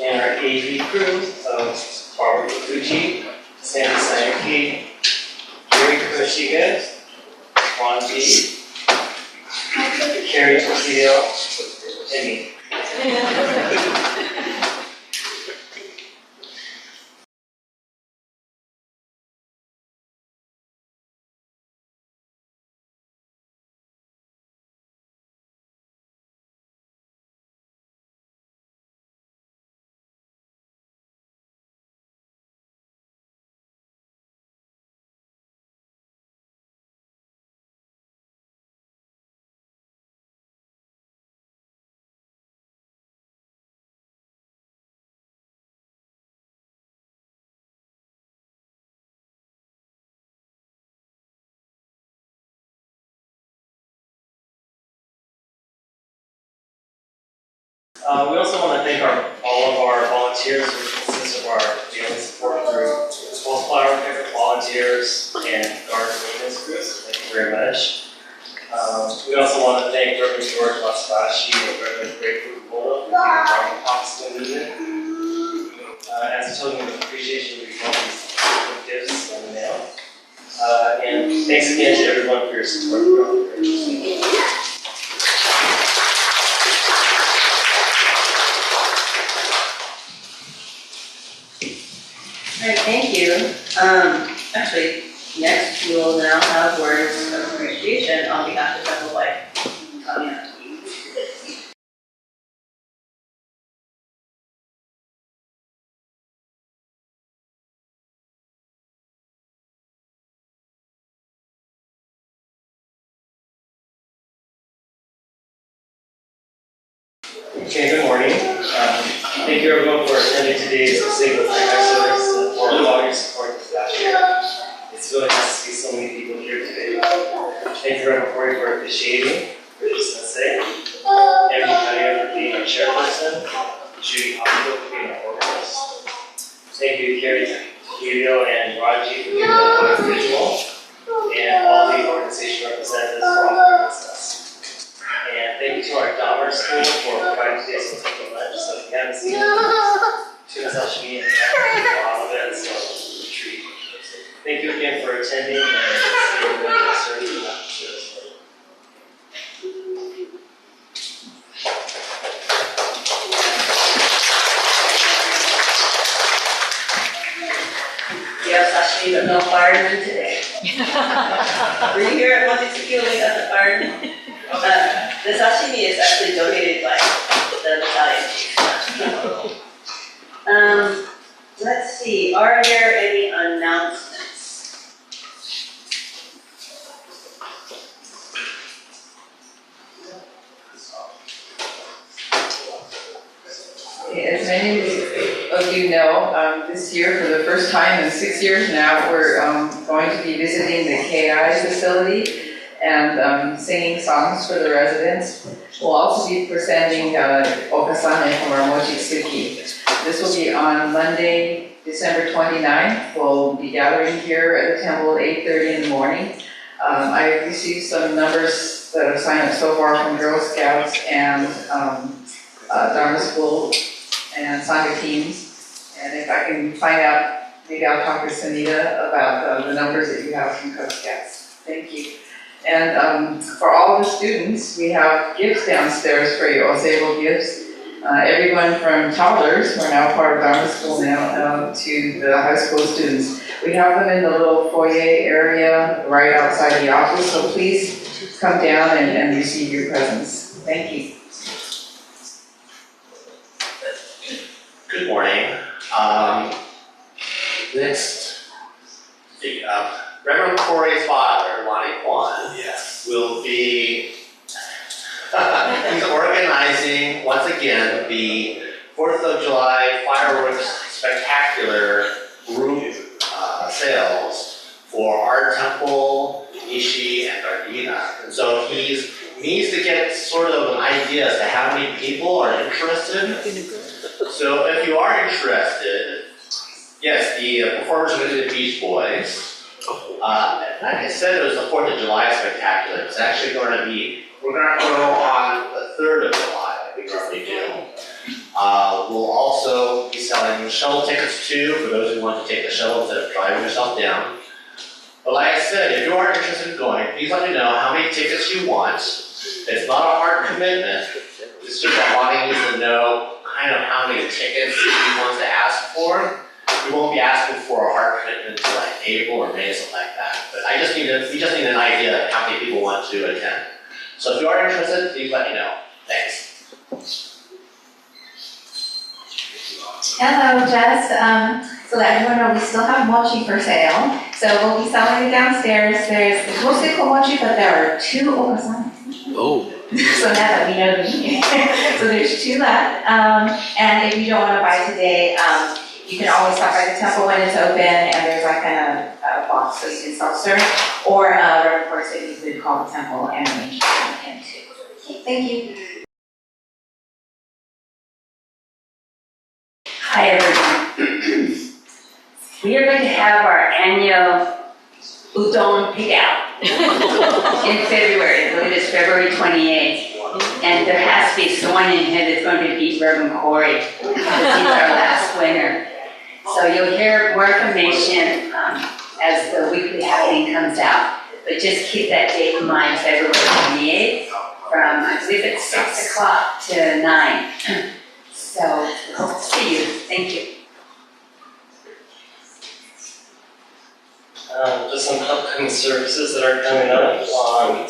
And our AV crew of Barbara Fukuji, Sandy Sayuki, Yuri Koshiga, Quon Carrie Tortillo, and me. We also want to thank all of our volunteers, which consists of our daily support through flower picker volunteers and garden maintenance crews. Thank you very much. We also want to thank Reverend George Masashi and Reverend Grapefruit Bola for being Dharma talks to movement. As a token of appreciation, we want these gifts in the mail. And thanks again to everyone for your support throughout the year. All right, thank you. Actually, next we will now have words of appreciation on behalf of Temple Wife, Kariya. Okay, good morning. Thank you everyone for attending today's Oseibo Presentations and for all your support this last year. It's really nice to see so many people here today. Thank you, Reverend Kory, for officiating, for just Sensei, and Kariya for being our chairperson, Judy Hotoke for being our organist. Thank you, Kariya and Raji for being the audio visual, and all the organization representatives for offering this us. And thank you to our Dharma school for providing today's Hotoke lunch. So if you haven't seen it, tuna sashimi and a lot of it, so retreat. Thank you again for attending and seeing the next service. We have sashimi, but no firemen today. Were you here at Modiano when we got the firemen? The sashimi is actually donated by the battalion chief. Let's see, are there any announcements? As many of you know, this year, for the first time in 6 years now, we're going to be visiting the KI facility and singing songs for the residents. We'll also be presenting okasane from our mochitsuki. This will be on Monday, December 29th. We'll be gathering here at the temple at 8:30 in the morning. I've received some numbers that have signed up so far from Girl Scouts and Dharma School and Sangha teams. And if I can find out, maybe I'll talk to Sunita about the numbers that you have from Cub Scouts. Thank you. And for all the students, we have gifts downstairs for you, Oseibo gifts. Everyone from toddlers, who are now part of Dharma School now, to the high school students. We have them in the little foyer area right outside the office, so please come down and receive your presents. Thank you. Good morning. Next, Reverend Kory's father, Quon, will be he's organizing once again the 4th of July fireworks spectacular group sales for our temple, Nishi, and Gardena. And so he needs to get sort of an idea as to how many people are interested. So if you are interested, yes, the performers are going to be the Beach Boys. Like I said, it was the 4th of July spectacular. It's actually going to be, we're going to go on the 3rd of July, like we normally do. We'll also be selling shuttle tickets too, for those who want to take the shuttle instead of driving yourself down. But like I said, if you are interested in going, please let me know how many tickets you want. It's not a hard commitment. It's just wanting you to know kind of how many tickets you want to ask for. We won't be asking for a hard commitment until like April or May, something like that. But we just need an idea of how many people want to attend. So if you are interested, please let me know. Thanks. Hello, Jess. So that everyone knows, we still have mochi for sale. So we'll be selling it downstairs. There's the mostly mochi, but there are 2 okasane. Oh. So now that we know the meaning. So there's 2 left. And if you don't want to buy today, you can always stop by the temple when it's open, and there's like a box so you can self-serve. Or, of course, if you could call the temple and arrange to come in too. Okay, thank you. Hi everyone. We are going to have our annual udon pig out in February. I believe it's February 28th. And there has to be someone in here that's going to beat Reverend Kory, because he's our last winner. So you'll hear more information as the weekly happening comes out. But just keep that date in mind, February 28th, from I believe it's 6 o'clock to 9. So hope to see you. Thank you. Just some upcoming services that are coming up on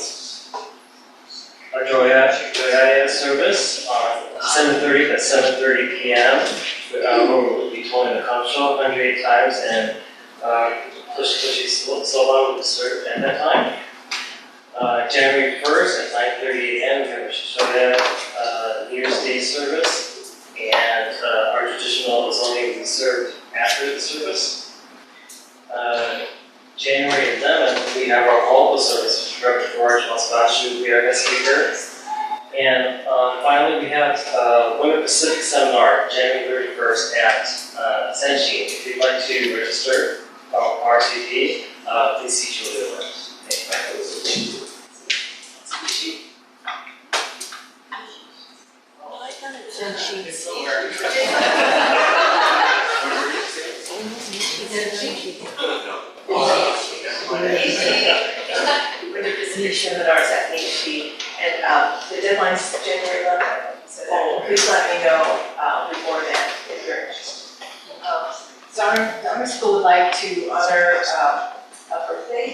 our Joyaya service on December 30th at 7:30 p.m. Where we'll be tolling the Kansho 108 times and Pushi Soba will be served at that time. January 1st at 9:30 a.m. we have a Shishoya New Year's Day service. And our traditional Zoning will be served after the service. January 11th, we have our Bonbu service, which Reverend George Masbachu will be our guest speaker. And finally, we have Women Pacific Seminar, January 31st at Senshi. If you'd like to register RSVP, please see Julia first. Seminars at Nishi, and the deadline's January 11th. So please let me know before then if you're interested. Dharma School would like to honor a birthday.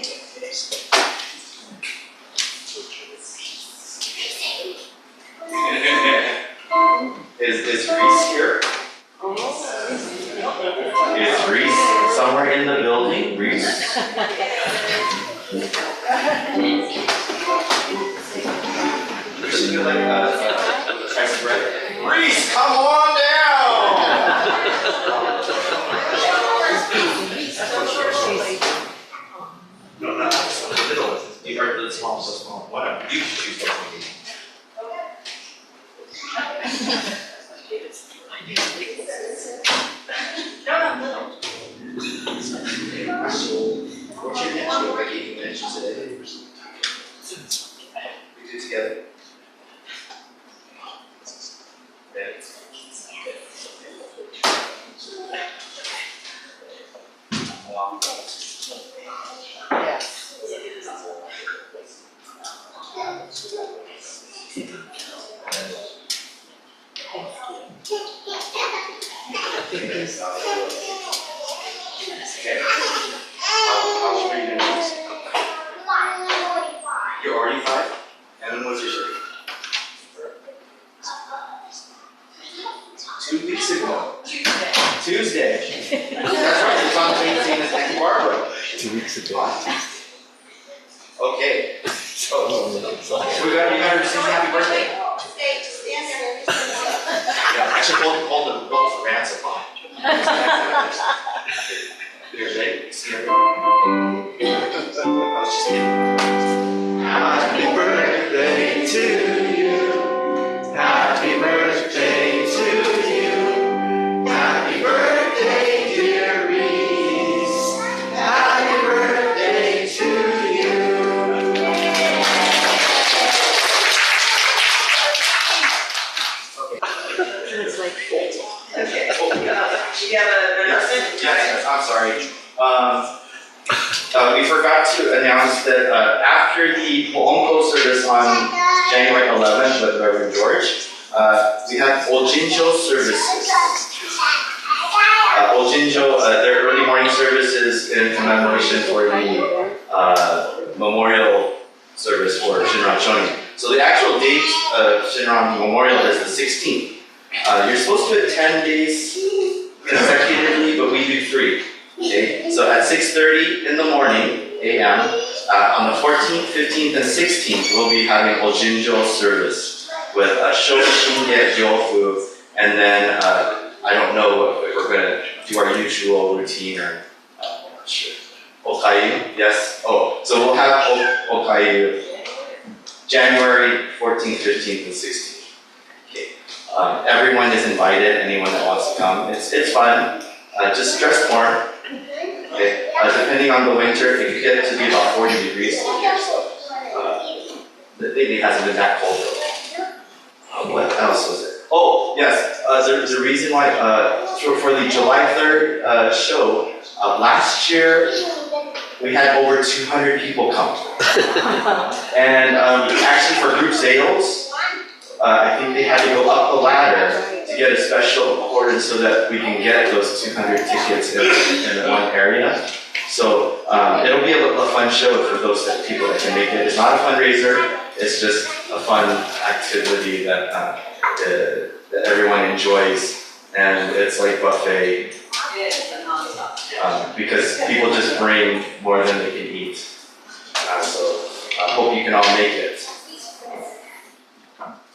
Is Reese here? Is Reese somewhere in the building? Reese? We should do like price of bread. Reese, come on down! No, not the middle. You heard the small, so small. Whatever. You can choose what you need. What's your next one? I gave you mentions today. We do it together. Okay. How old are you gonna be? You're already 5? And when was your surgery? 2 weeks ago. Tuesday. That's right, it's on St. Santa Barbara. 2 weeks ago. Okay. So we got to sing happy birthday. Yeah, actually hold the ransom on. Here's it. See everyone. I was just kidding. Happy birthday to you. Happy birthday to you. Happy birthday, dear Reese. Happy birthday to you. Okay. You have an announcement? Yes, I'm sorry. We forgot to announce that after the Po'onko service on January 11th with Reverend George, we have Ojinjo services. Ojinjo, their early morning services in commemoration for the memorial service for Shinran Shonin. So the actual date of Shinran Memorial is the 16th. You're supposed to attend days consecutively, but we do 3. Okay, so at 6:30 in the morning a.m. On the 14th, 15th, and 16th, we'll be having Ojinjo service with Shoshinge Gyofu, and then I don't know if we're going to do our usual routine or I'm not sure. Okayu, yes. Oh, so we'll have Okayu January 14th, 15th, and 16th. Okay. Everyone is invited. Anyone that wants to come, it's fun. Just dress warm. Okay. Depending on the winter, it could get to be about 40 degrees here, so it hasn't been that cold though. What else was it? Oh, yes. There's a reason why for the July 3rd show, last year we had over 200 people come. And actually for group sales, I think they had to go up the ladder to get a special accordance so that we can get those 200 tickets in one area. So it'll be a fun show for those people that can make it. It's not a fundraiser, it's just a fun activity that everyone enjoys, and it's like buffet. Because people just bring more than they can eat. So I hope you can all make it.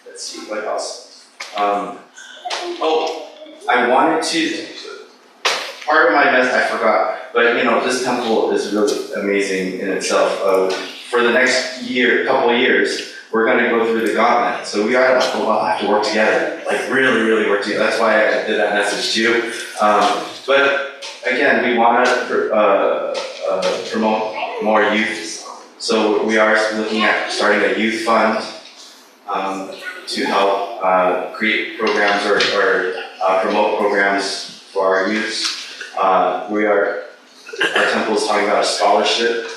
Let's see, what else? I wanted to, part of my mess I forgot, but this temple is really amazing in itself. For the next couple of years, we're gonna go through the gauntlet. So we gotta have to work together, like really, really work together. That's why I did that message too. But again, we wanna promote more youth. So we are looking at starting a youth fund to help create programs or promote programs for our youths. Our temple is talking about a scholarship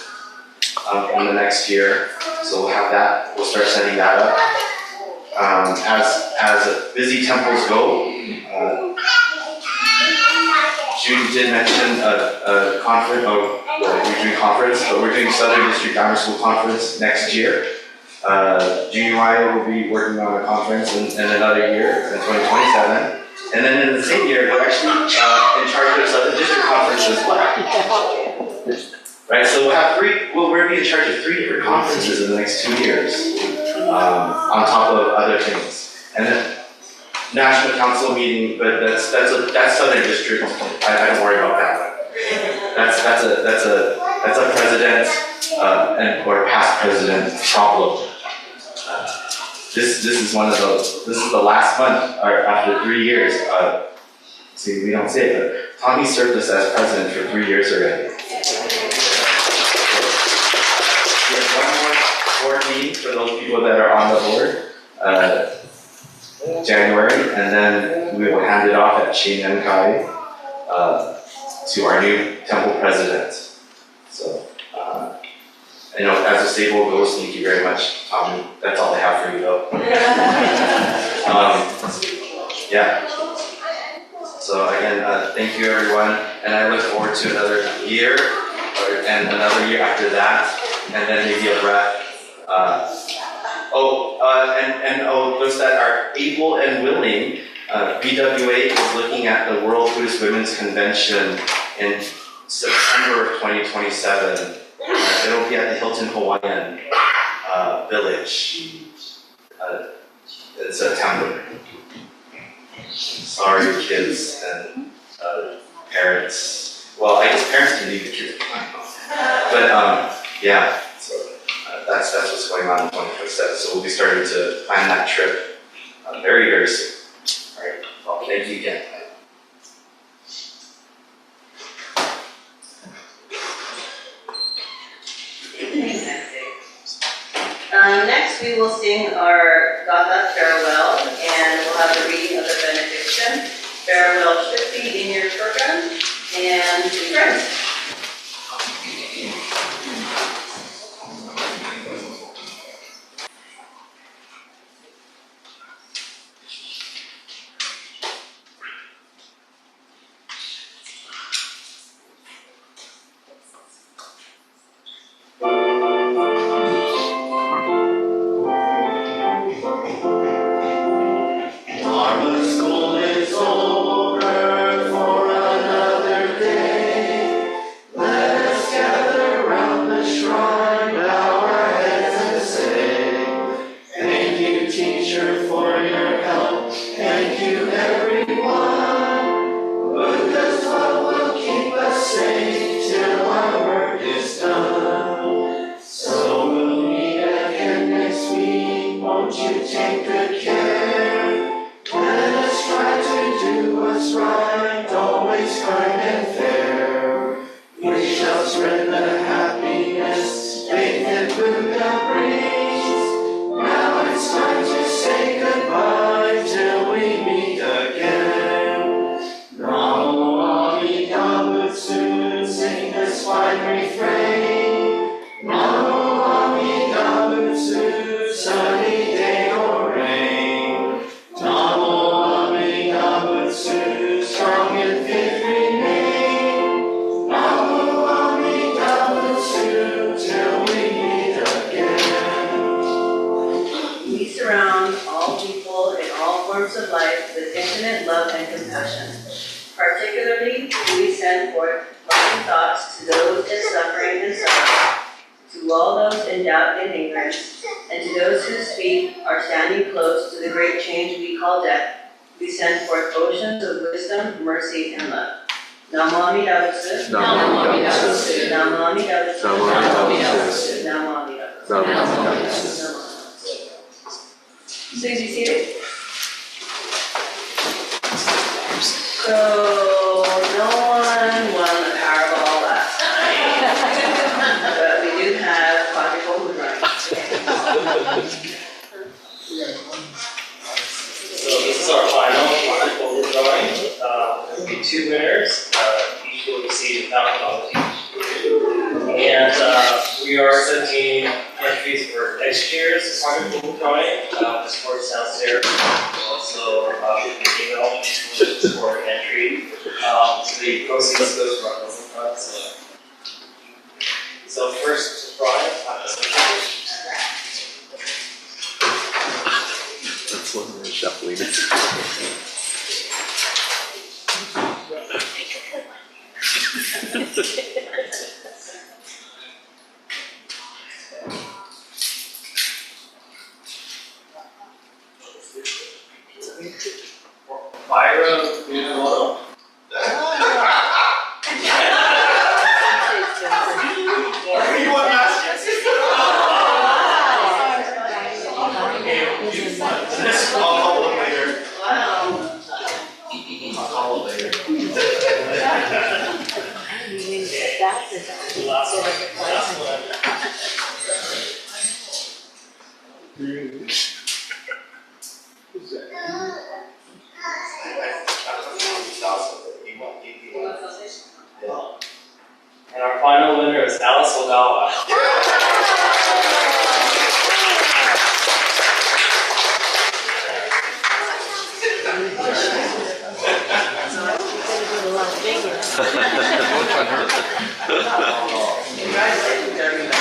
in the next year, so we'll have that. We'll start setting that up. As busy temples go, Judy did mention a conference, we're doing conference, but we're doing Southern District Dharma School Conference next year. Junior Y will be working on a conference in another year, in 2027. And then in the same year, they're actually in charge of Southern District Conference as well. Right, so we'll be in charge of 3 different conferences in the next 2 years, on top of other things. And then National Council meeting, but that's Southern District. I don't worry about that one. That's a president or past president problem. This is one of those. This is the last month or after 3 years. See, we don't say it, but Tommy served us as president for 3 years already. We have one more board meeting for those people that are on the board, January, and then we will hand it off at Shinenkai to our new temple president. So, as Oseibo goes, thank you very much, Tommy. That's all I have for you, though. Yeah. So again, thank you, everyone, and I look forward to another year, and another year after that, and then maybe a breath. Those that are able and willing, BWA is looking at the World Buddhist Women's Convention in September of 2027. It'll be at the Hilton Hawaiian Village in September. Sorry, kids and parents. Well, I guess parents can leave the kids behind. But yeah, so that's what's going on in 2027. So we'll be starting to plan that trip very, very soon. All right. Well, thank you again. Next, we will sing our Gatha farewell, and we'll have the reading of the Benediction. Farewell should be in your program, and be friends. Dharma school is over for another day. Let us gather round the shrine, bow our heads and say, thank you, teacher, for your help. Thank you, everyone. Buddha's love will keep us safe till our work is done. So we'll meet again next week. Won't you take good care? Let us try to do what's right, always kind and fair. We shall spread the happiness faith and Buddha brings. Now it's time to say goodbye till we meet again. Namo Amida Butsu, sing this fine refrain. Namo Amida Butsu, sunny day or rain. Namo Amida Butsu, strong and faith remain. Namo Amida Butsu, till we meet again. We surround all people in all forms of life with infinite love and compassion. Particularly, we send forth loving thoughts to those in suffering and sorrow, to all those in doubt and ignorance, and to those whose feet are standing close to the great change we call death. We send forth oceans of wisdom, mercy, and love. Namo Amida Butsu. Namo Amida Butsu. Namo Amida Butsu. Namo Amida Butsu. Namo Amida Butsu. Namo Amida Butsu. Namo Amida Butsu. Please be seated. So, no one won the Powerball last night. But we do have quadruple drawing. So this is our final quadruple drawing. There will be two winners. Each will receive $1,000 each. And we are accepting entries for next year's quadruple drawing. This board downstairs. Also, email for entry. So the proceeds goes for our local funds. So first, Brian, That's one more shuffling. Myra Buono. And our final winner is Alice Ogawa. Congratulations, everybody.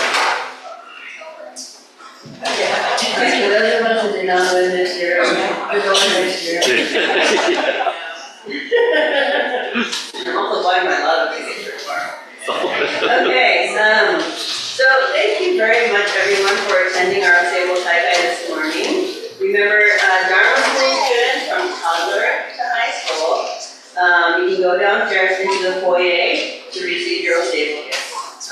For those of us who did not win this year, we're going next year. I'm also buying my love tickets for tomorrow. Okay, so thank you very much everyone for attending our Oseibo Taikai this morning. Remember, Dharma School students from toddler to high school, you can go downstairs into the foyer to receive your Oseibo gifts.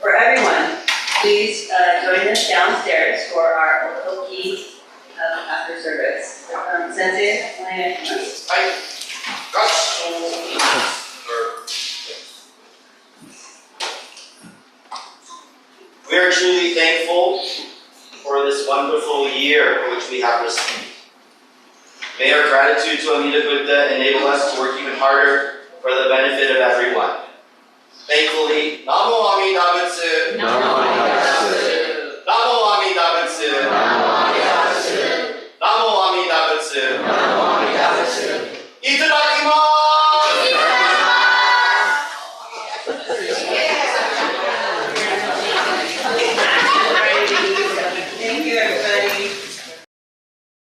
For everyone, please join us downstairs for our Hotoke after service. Sensei, We are truly thankful for this wonderful year which we have received. May our gratitude to Amida Buddha enable us to work even harder for the benefit of everyone. Thankfully, Namo Amida Butsu. Namo Amida Butsu. Namo Amida Butsu.